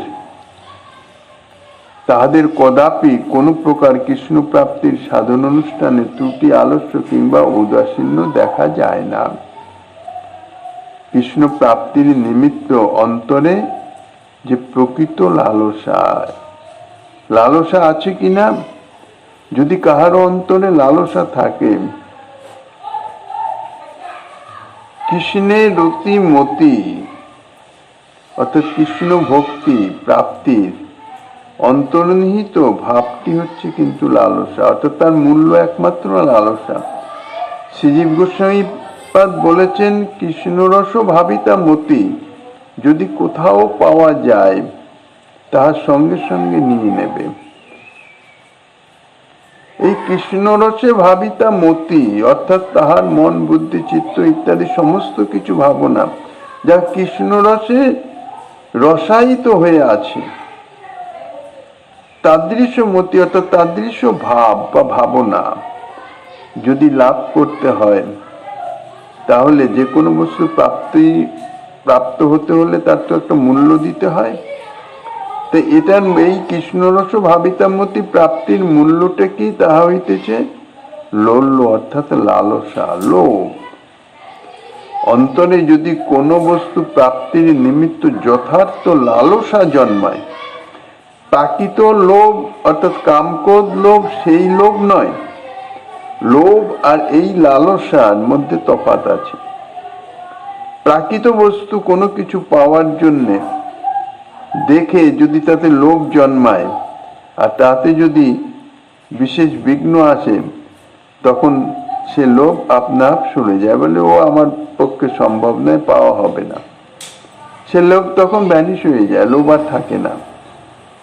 তাহাদের কদাপি কোন প্রকার কৃষ্ণ প্রাপ্তির সাধন অনুষ্ঠানে ত্রুটি, আলস্য কিংবা উদাসীন্য দেখা যায় না। কৃষ্ণ প্রাপ্তির নিমিত্ত অন্তরে যে প্রকৃত লালসা আছে কিনা, যদি কাহারও অন্তরে লালসা থাকে, কৃষ্ণের রতি মতি অর্থাৎ কৃষ্ণ ভক্তি প্রাপ্তির অন্তর্নিহিত ভাবটি হচ্ছে কিন্তু লালসা, অর্থাৎ তার মূল্য একমাত্র লালসা। শ্রীজীব গোস্বামী পাদ বলেছেন, কৃষ্ণরস ভাবিতা মতি যদি কোথাও পাওয়া যায় তাহার সঙ্গে সঙ্গে নিয়ে নেবে। এই কৃষ্ণরসে ভাবিতা মতি অর্থাৎ তাহার মন, বুদ্ধি, চিত্ত ইত্যাদি সমস্ত কিছু ভাবনা যা কৃষ্ণরসে রসায়িত হয়ে আছে, তাদৃশ মতি অর্থাৎ তাদৃশ ভাব বা ভাবনা যদি লাভ করতে হয়, তাহলে যে কোনো বস্তু প্রাপ্ত হতে হলে তার তো একটা মূল্য দিতে হয়। তো এটার এই কৃষ্ণরস ভাবিতামতি প্রাপ্তির মূল্যটা কি? তাহা হইতেছে লোল্য অর্থাৎ লালসা, লোভ। অন্তরে যদি কোনো বস্তু প্রাপ্তির নিমিত্ত যথার্থ লালসা জন্মায়, প্রাকৃত লোভ অর্থাৎ কামক্রোধ লোভ সেই লোভ নয়। লোভ আর এই লালসার মধ্যে তফাৎ আছে। প্রাকৃত বস্তু কোনো কিছু পাওয়ার জন্যে দেখে যদি তাতে লোভ জন্মায় আর তাতে যদি বিশেষ বিঘ্ন আসে, তখন সে লোভ আপনা আপ সরে যায়, বলে ও আমার পক্ষে সম্ভব নয়, পাওয়া হবে না। সে লোভ তখন ভ্যানিশ হয়ে যায়, লোভ আর থাকে না।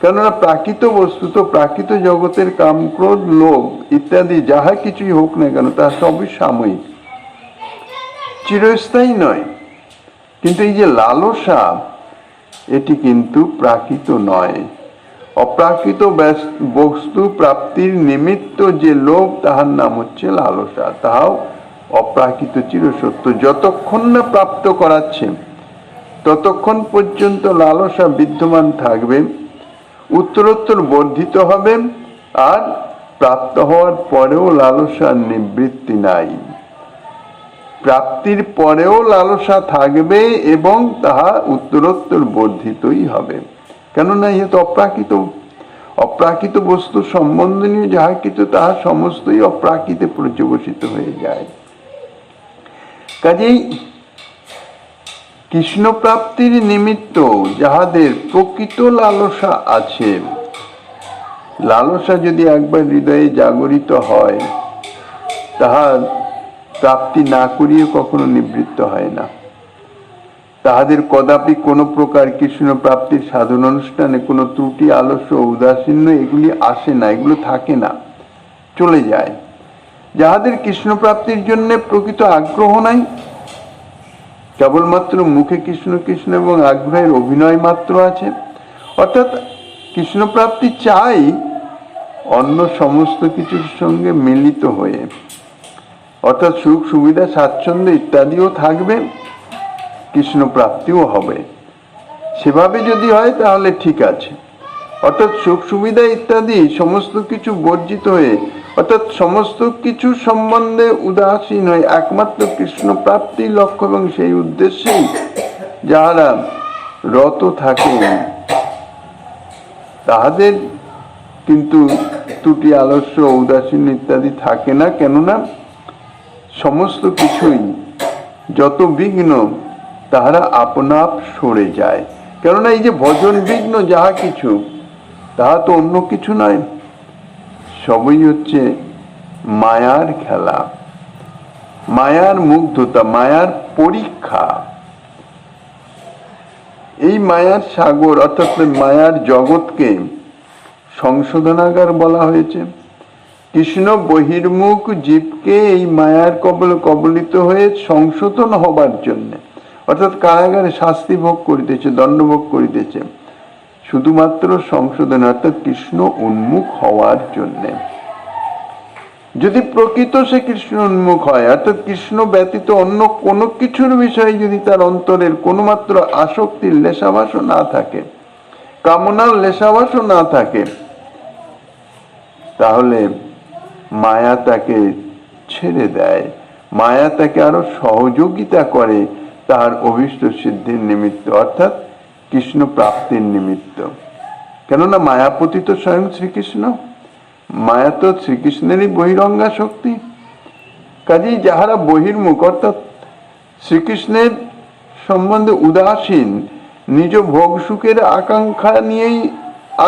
কেননা প্রাকৃত বস্তু তো প্রাকৃত জগতের কাম, ক্রোধ, লোভ ইত্যাদি যাহা কিছুই হোক না কেন, তা সবই সাময়িক, চিরস্থায়ী নয়। কিন্তু এই যে লালসা, এটি কিন্তু প্রাকৃত নয়। অপ্রাকৃত বস্তু প্রাপ্তির নিমিত্ত যে লোভ, তাহার নাম হচ্ছে লালসা। তাহাও অপ্রাকৃত চিরসত্য। যতক্ষণ না প্রাপ্ত করাচ্ছে ততক্ষণ পর্যন্ত লালসা বিদ্যমান থাকবে, উত্তরোত্তর বর্ধিত হবে, আর প্রাপ্ত হওয়ার পরেও লালসার নিবৃত্তি নাই। প্রাপ্তির পরেও লালসা থাকবে এবং তাহা উত্তরোত্তর বর্ধিতই হবে। কেননা ইহা তো অপ্রাকৃত। অপ্রাকৃত বস্তু সম্বন্ধনীয় যাহা কিছু তাহা সমস্তই অপ্রাকৃতে পর্যবসিত হয়ে যায়। কাজেই কৃষ্ণ প্রাপ্তির নিমিত্ত যাহাদের প্রকৃত লালসা আছে, লালসা যদি একবার হৃদয়ে জাগরিত হয়, তাহার প্রাপ্তি না করিয়ে কখনো নিবৃত্ত হয় না। তাহাদের কদাপি কোনো প্রকার কৃষ্ণ প্রাপ্তির সাধন অনুষ্ঠানে কোনো ত্রুটি, আলস্য, উদাসীন্য এগুলি আসে না, এগুলো থাকে না, চলে যায়। যাহাদের কৃষ্ণ প্রাপ্তির জন্য প্রকৃত আগ্রহ নাই, কেবলমাত্র মুখে কৃষ্ণ কৃষ্ণ এবং আগ্রহের অভিনয় মাত্র আছে, অর্থাৎ কৃষ্ণ প্রাপ্তি চাই অন্য সমস্ত কিছুর সঙ্গে মিলিত হয়ে, অর্থাৎ সুখ সুবিধা স্বাচ্ছন্দ্য ইত্যাদিও থাকবে, কৃষ্ণ প্রাপ্তিও হবে। সেভাবে যদি হয় তাহলে ঠিক আছে। অর্থাৎ সুখ সুবিধা ইত্যাদি সমস্ত কিছু বর্জিত হয়ে, অর্থাৎ সমস্ত কিছু সম্বন্ধে উদাসীন হয়ে একমাত্র কৃষ্ণ প্রাপ্তির লক্ষ্য এবং সেই উদ্দেশ্যেই যাহারা রত থাকেন, তাহাদের কিন্তু ত্রুটি, আলস্য, উদাসীন ইত্যাদি থাকে না। কেননা সমস্ত কিছুই, যত বিঘ্ন তাহারা আপনাপ সরে যায়। কেননা এই যে ভজন বিঘ্ন যাহা কিছু, তাহা তো অন্য কিছু নয়, সবই হচ্ছে মায়ার খেলা, মায়ার মুগ্ধতা, মায়ার পরীক্ষা। এই মায়ার সাগর অর্থাৎ মায়ার জগৎকে সংশোধনাগার বলা হয়েছে। কৃষ্ণ বহির্মুখ জীবকে এই মায়ার কবলে কবলিত হয়ে সংশোধন হবার জন্য, অর্থাৎ কারাগারে শাস্তি ভোগ করিতেছে, দণ্ডভোগ করিতেছে, শুধুমাত্র সংশোধন অর্থাৎ কৃষ্ণ উন্মুখ হওয়ার জন্য। যদি প্রকৃত সে কৃষ্ণ উন্মুখ হয়, অর্থাৎ কৃষ্ণ ব্যতীত অন্য কোনো কিছুর বিষয়ে যদি তার অন্তরের কোনো মাত্র আসক্তির লেশাভাসও না থাকে, কামনার লেশাভাসও না থাকে, তাহলে মায়া তাকে ছেড়ে দেয়, মায়া তাকে আরো সহযোগিতা করে তার অভীষ্ট সিদ্ধির নিমিত্ত, অর্থাৎ কৃষ্ণ প্রাপ্তির নিমিত্ত। কেননা মায়াপতি তো স্বয়ং শ্রীকৃষ্ণ, মায়া তো শ্রীকৃষ্ণেরই বহিরঙ্গা শক্তি। কাজেই যাহারা বহির্মুখ অর্থাৎ শ্রীকৃষ্ণের সম্বন্ধে উদাসীন, নিজ ভোগ সুখের আকাঙ্ক্ষা নিয়েই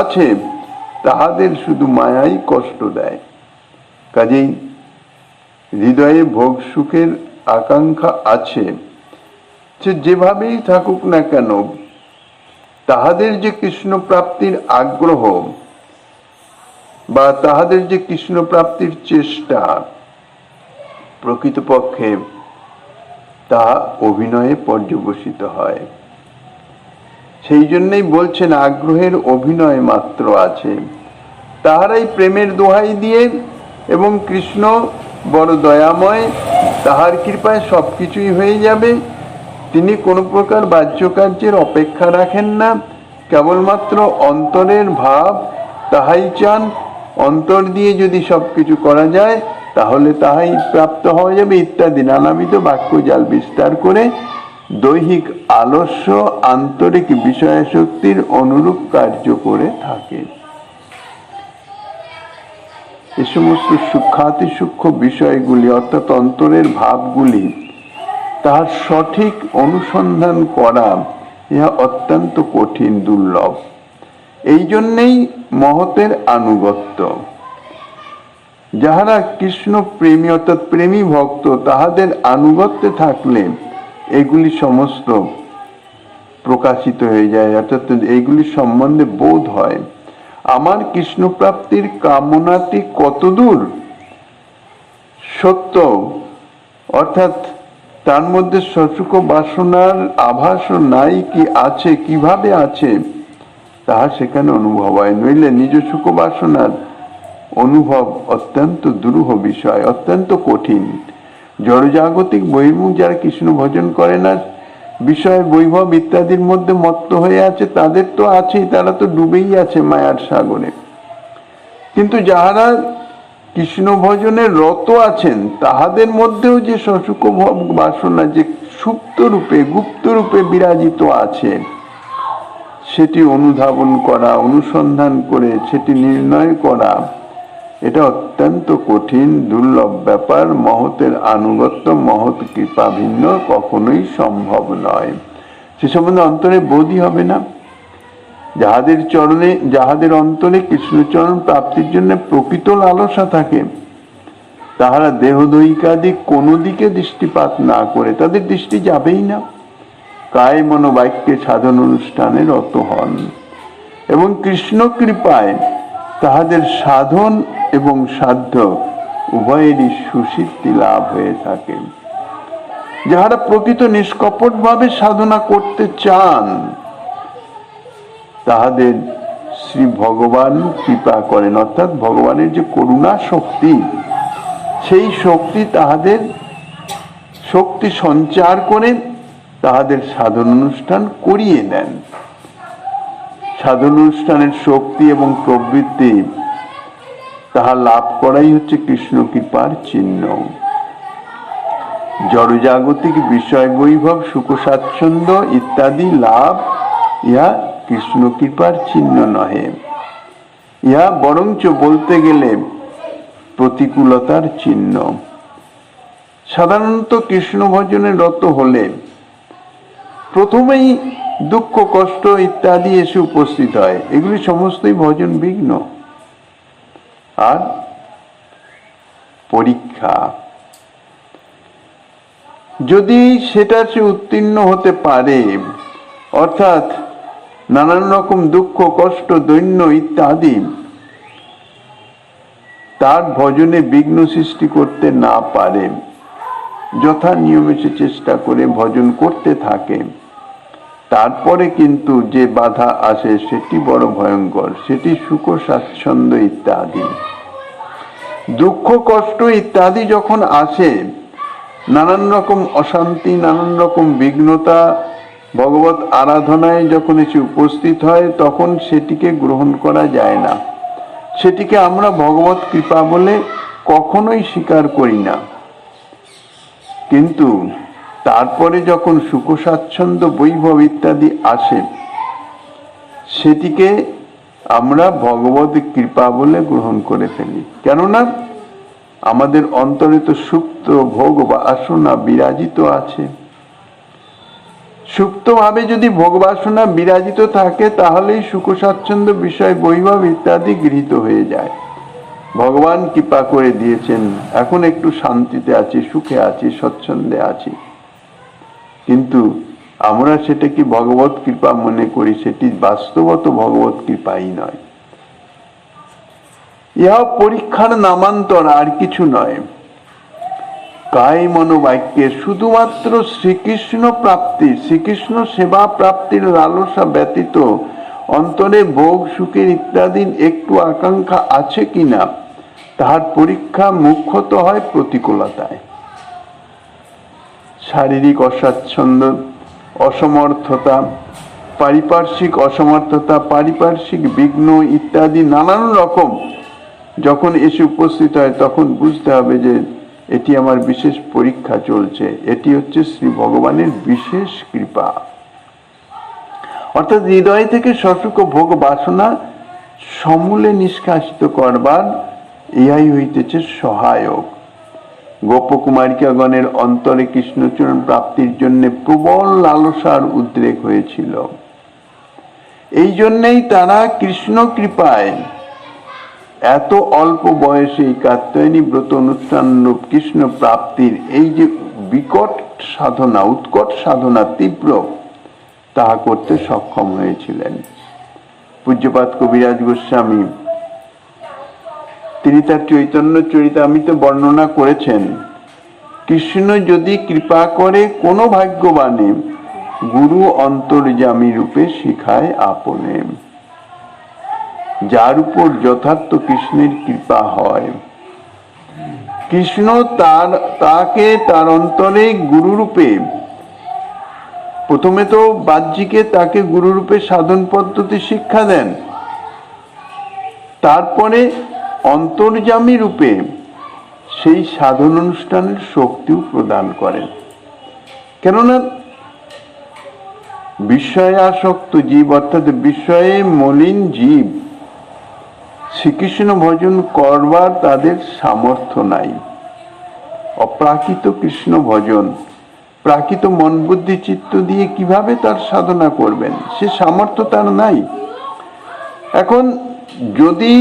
আছে, তাহাদের শুধু মায়াই কষ্ট দেয়। কাজেই হৃদয়ে ভোগ সুখের আকাঙ্ক্ষা আছে, সে যেভাবেই থাকুক না কেন, তাহাদের যে কৃষ্ণ প্রাপ্তির আগ্রহ বা তাহাদের যে কৃষ্ণ প্রাপ্তির চেষ্টা, প্রকৃতপক্ষে তাহা অভিনয়ে পর্যবসিত হয়। সেই জন্যই বলছেন আগ্রহের অভিনয় মাত্র আছে। তাহারাই প্রেমের দোহাই দিয়ে এবং কৃষ্ণ বড় দয়াময়, তাহার কৃপায় সবকিছুই হয়ে যাবে, তিনি কোনো প্রকার বাহ্য কার্যের অপেক্ষা রাখেন না, কেবলমাত্র অন্তরের ভাব তাহাই চান। অন্তর দিয়ে যদি সবকিছু করা যায় তাহলে তাহাই প্রাপ্ত হওয়া যাবে ইত্যাদি নানাবিধ বাক্যজাল বিস্তার করে দৈহিক আলস্য আন্তরিক বিষয়াসক্তির অনুরূপ কার্য করে থাকে। এ সমস্ত সূক্ষ্মাতি সূক্ষ্ম বিষয়গুলি অর্থাৎ অন্তরের ভাবগুলি তাহার সঠিক অনুসন্ধান করা ইহা অত্যন্ত কঠিন, দুর্লভ। এই জন্যেই মহতের আনুগত্য। যাহারা কৃষ্ণ প্রেমী অর্থাৎ প্রেমী ভক্ত, তাহাদের আনুগত্যে থাকলে এগুলি সমস্ত প্রকাশিত হয়ে যায়, অর্থাৎ এইগুলি সম্বন্ধে বোধ হয়। আমার কৃষ্ণ প্রাপ্তির কামনাটি কতদূর সত্য, অর্থাৎ তার মধ্যে সচুক বাসনার আভাস নাই কি আছে, কিভাবে আছে, তাহা সেখানে অনুভব হয়। নইলে নিজ সুখ বাসনার অনুভব অত্যন্ত দুরূহ বিষয়, অত্যন্ত কঠিন। জড়জাগতিক বহির্মুখ যারা কৃষ্ণ ভজন করে না, বিষয় বৈভব ইত্যাদির মধ্যে মত্ত হয়ে আছে, তাদের তো আছেই, তারা তো ডুবেই আছে মায়ার সাগরে। কিন্তু যাহারা কৃষ্ণ ভজনে রত আছেন, তাহাদের মধ্যেও যে সসুখ বাসনা যে সুপ্ত রূপে গুপ্ত রূপে বিরাজিত আছে, সেটি অনুধাবন করা, অনুসন্ধান করে সেটি নির্ণয় করা, এটা অত্যন্ত কঠিন, দুর্লভ ব্যাপার। মহতের আনুগত্য, মহৎ কৃপা ভিন্ন কখনোই সম্ভব নয়। সে সম্বন্ধে অন্তরে বোধই হবে না। যাহাদের অন্তরে কৃষ্ণচরণ প্রাপ্তির জন্য প্রকৃত লালসা থাকে, তাহারা দেহদৈহিকাদি কোনো দিকে দৃষ্টিপাত না করে, তাদের দৃষ্টি যাবেই না, কায় মনোবাক্যে সাধন অনুষ্ঠানে রত হন এবং কৃষ্ণ কৃপায় তাহাদের সাধন এবং সাধ্য উভয়েরই সুসিদ্ধি লাভ হয়ে থাকে। যাহারা প্রকৃত নিষ্কপট ভাবে সাধনা করতে চান, তাহাদের শ্রী ভগবান কৃপা করেন, অর্থাৎ ভগবানের যে করুণা শক্তি, সেই শক্তি তাহাদের শক্তি সঞ্চার করে তাহাদের সাধন অনুষ্ঠান করিয়ে দেন। সাধন অনুষ্ঠানের শক্তি এবং প্রবৃত্তি তাহা লাভ করাই হচ্ছে কৃষ্ণ কৃপার চিহ্ন। জড়জাগতিক বিষয় বৈভব, সুখ স্বাচ্ছন্দ্য ইত্যাদি লাভ ইহা কৃষ্ণ কৃপার চিহ্ন নহে, ইহা বরঞ্চ বলতে গেলে প্রতিকূলতার চিহ্ন। সাধারণত কৃষ্ণ ভজনে রত হলে প্রথমেই দুঃখ কষ্ট ইত্যাদি এসে উপস্থিত হয়, এগুলি সমস্তই ভজন বিঘ্ন আর পরীক্ষা। যদি সেটা সে উত্তীর্ণ হতে পারে, অর্থাৎ নানান রকম দুঃখ কষ্ট দৈন্য ইত্যাদি তার ভজনে বিঘ্ন সৃষ্টি করতে না পারে, যথা নিয়মে সে চেষ্টা করে ভজন করতে থাকে, তারপরে কিন্তু যে বাধা আসে সেটি বড় ভয়ঙ্কর, সেটি সুখ স্বাচ্ছন্দ্য ইত্যাদি। দুঃখ কষ্ট ইত্যাদি যখন আসে, নানান রকম অশান্তি নানান রকম বিঘ্নতা ভগবত আরাধনায় যখন এসে উপস্থিত হয়, তখন সেটিকে গ্রহণ করা যায় না, সেটিকে আমরা ভগবত কৃপা বলে কখনোই স্বীকার করি না। কিন্তু তারপরে যখন সুখ স্বাচ্ছন্দ্য বৈভব ইত্যাদি আসে, সেটিকে আমরা ভগবত কৃপা বলে গ্রহণ করে ফেলি। কেননা আমাদের অন্তরে তো সুপ্ত ভোগ বাসনা বিরাজিত আছে। সুপ্ত ভাবে যদি ভোগ বাসনা বিরাজিত থাকে, তাহলেই সুখ স্বাচ্ছন্দ্য বিষয় বৈভব ইত্যাদি গৃহীত হয়ে যায়। ভগবান কৃপা করে দিয়েছেন, এখন একটু শান্তিতে আছি, সুখে আছি, স্বচ্ছন্দে আছি, কিন্তু আমরা সেটা কি ভগবত কৃপা মনে করি, সেটি বাস্তবত ভগবত কৃপাই নয়। ইহা পরীক্ষার নামান্তর, আর কিছু নয়। কায় মনোবাক্যে শুধুমাত্র শ্রীকৃষ্ণ প্রাপ্তি, শ্রীকৃষ্ণ সেবা প্রাপ্তির লালসা ব্যতীত অন্তরে ভোগ সুখের ইত্যাদি একটু আকাঙ্ক্ষা আছে কিনা, তাহার পরীক্ষা মুখ্যত হয় প্রতিকূলতায়। শারীরিক অস্বাচ্ছন্দ্য, অসমর্থতা, পারিপার্শ্বিক অসমর্থতা, পারিপার্শ্বিক বিঘ্ন ইত্যাদি নানান রকম যখন এসে উপস্থিত হয়, তখন বুঝতে হবে যে এটি আমার বিশেষ পরীক্ষা চলছে, এটি হচ্ছে শ্রী ভগবানের বিশেষ কৃপা। অর্থাৎ হৃদয় থেকে সসুখ ভোগ বাসনা সমূলে নিষ্কাশিত করবার ইহাই হইতেছে সহায়ক। গোপকুমারিকাগণের অন্তরে কৃষ্ণচরণ প্রাপ্তির জন্য প্রবল লালসার উদ্রেক হয়েছিল। এই জন্যই তারা কৃষ্ণ কৃপায় এত অল্প বয়সে কাত্যায়নী ব্রত অনুষ্ঠান রূপ কৃষ্ণ প্রাপ্তির এই যে বিকট সাধনা, উৎকট সাধনা, তীব্র, তাহা করতে সক্ষম হয়েছিলেন। পূজ্যপাদ কবিরাজ গোস্বামী তিনি তার চৈতন্য চরিতামৃতে বর্ণনা করেছেন, কৃষ্ণ যদি কৃপা করে কোনো ভাগ্যবানে গুরু অন্তর্যামী রূপে শিখায় আপনে। যার উপর যথার্থ কৃষ্ণের কৃপা হয়, কৃষ্ণ তাকে তার অন্তরে গুরুরূপে, প্রথমে তো বাহ্যিকে তাকে গুরুরূপে সাধন পদ্ধতি শিক্ষা দেন, তারপরে অন্তর্যামী রূপে সেই সাধন অনুষ্ঠানের শক্তিও প্রদান করেন। কেননা বিষয়ে আসক্ত জীব, অর্থাৎ বিষয়ে মলিন জীব, শ্রীকৃষ্ণ ভজন করবার তাদের সামর্থ্য নাই। অপ্রাকৃত কৃষ্ণ ভজন প্রাকৃত মন বুদ্ধি চিত্ত দিয়ে কিভাবে তার সাধনা করবেন? সে সামর্থ্য তার নাই। এখন যদি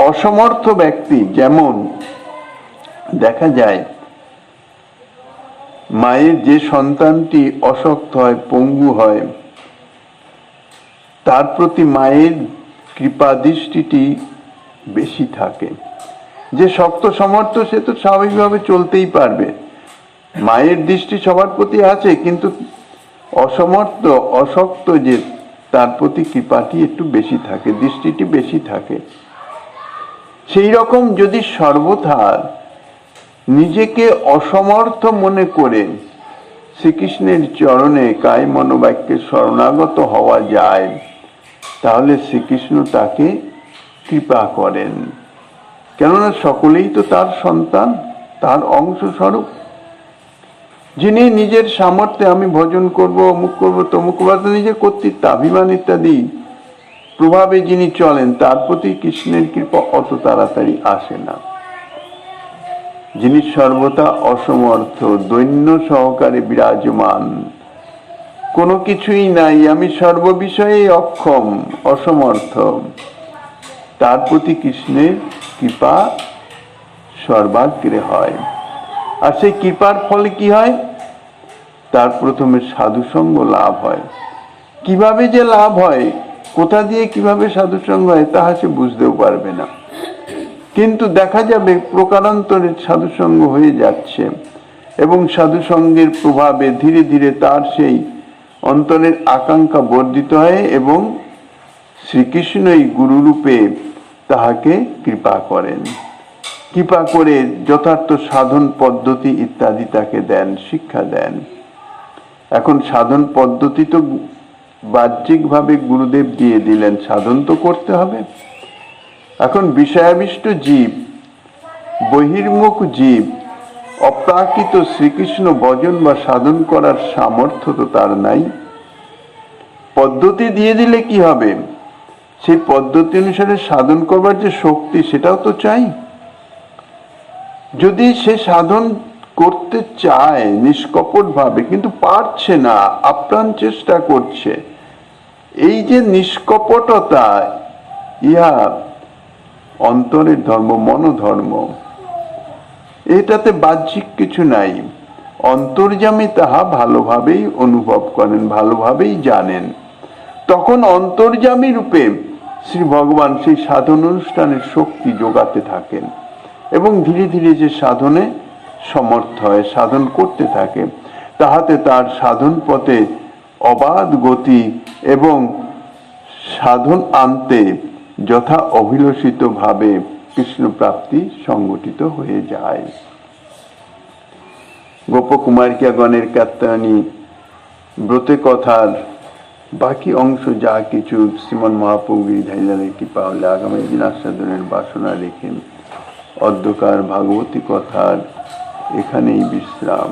অসমর্থ ব্যক্তি, যেমন দেখা যায় মায়ের যে সন্তানটি অশক্ত হয়, পঙ্গু হয়, তার প্রতি মায়ের কৃপা দৃষ্টিটি বেশি থাকে। যে শক্ত সমর্থ সে তো স্বাভাবিকভাবে চলতেই পারবে, মায়ের দৃষ্টি সবার প্রতি আছে, কিন্তু অসমর্থ অশক্ত যে, তার প্রতি কৃপাটি একটু বেশি থাকে, দৃষ্টিটি বেশি থাকে। সেই রকম যদি সর্বথা নিজেকে অসমর্থ মনে করে শ্রীকৃষ্ণের চরণে কায় মনোবাক্যে শরণাগত হওয়া যায়, তাহলে শ্রীকৃষ্ণ তাকে কৃপা করেন। কেননা সকলেই তো তার সন্তান, তার অংশ স্বরূপ। যিনি নিজের সামর্থ্যে আমি ভজন করব, অমুক করবো, তমুক করবো, নিজের কর্তৃত্ব অভিমান ইত্যাদি প্রভাবে যিনি চলেন, তার প্রতি কৃষ্ণের কৃপা অত তাড়াতাড়ি আসে না। যিনি সর্বদা অসমর্থ, দৈন্য সহকারে বিরাজমান, কোনো কিছুই নাই, আমি সর্ববিষয়ে অক্ষম, অসমর্থ, তার প্রতি কৃষ্ণের কৃপা সর্বাগ্রে হয়। আর সেই কৃপার ফলে কি হয়? তার প্রথমে সাধুসঙ্গ লাভ হয়। কিভাবে যে লাভ হয়, কোথা দিয়ে কিভাবে সাধুসঙ্গ হয়, তাহা সে বুঝতেও পারবে না। কিন্তু দেখা যাবে প্রকারান্তরে সাধুসঙ্গ হয়ে যাচ্ছে, এবং সাধুসঙ্গের প্রভাবে ধীরে ধীরে তার সেই অন্তরের আকাঙ্ক্ষা বর্ধিত হয়, এবং শ্রীকৃষ্ণই গুরুরূপে তাহাকে কৃপা করেন। কৃপা করে যথার্থ সাধন পদ্ধতি ইত্যাদি তাকে দেন, শিক্ষা দেন। এখন সাধন পদ্ধতি তো বাহ্যিকভাবে গুরুদেব দিয়ে দিলেন, সাধন তো করতে হবে। এখন বিষয়াবিষ্ট জীব, বহির্মুখ জীব, অপ্রাকৃত শ্রীকৃষ্ণ ভজন বা সাধন করার সামর্থ্য তো তার নাই। পদ্ধতি দিয়ে দিলে কি হবে? সেই পদ্ধতি অনুসারে সাধন করবার যে শক্তি, সেটাও তো চাই। যদি সে সাধন করতে চায় নিষ্কপট ভাবে, কিন্তু পারছে না, আপ্রাণ চেষ্টা করছে, এই যে নিষ্কপটতা, ইহা অন্তরের ধর্ম, মনোধর্ম। এটাতে বাহ্যিক কিছু নাই। অন্তর্যামী তাহা ভালোভাবেই অনুভব করেন, ভালোভাবেই জানেন। তখন অন্তর্যামী রূপে শ্রী ভগবান সেই সাধন অনুষ্ঠানের শক্তি যোগাতে থাকেন, এবং ধীরে ধীরে যে সাধনে সমর্থ হয়, সাধন করতে থাকে, তাহাতে তার সাধন পথে অবাধ গতি এবং সাধন আনতে যথা অভিলষিত ভাবে কৃষ্ণ প্রাপ্তি সংগঠিত হয়ে যায়। গোপকুমারিকাগণের কাত্যায়নী ব্রতে কথার বাকি অংশ যা কিছু শ্রীমন মহাপ্রভু গিরিধারীলালের কৃপা হলে আগামী দিন আস্বাদনের বাসনা রেখেন। অদ্যকার ভাগবতী কথার এখানেই বিশ্রাম।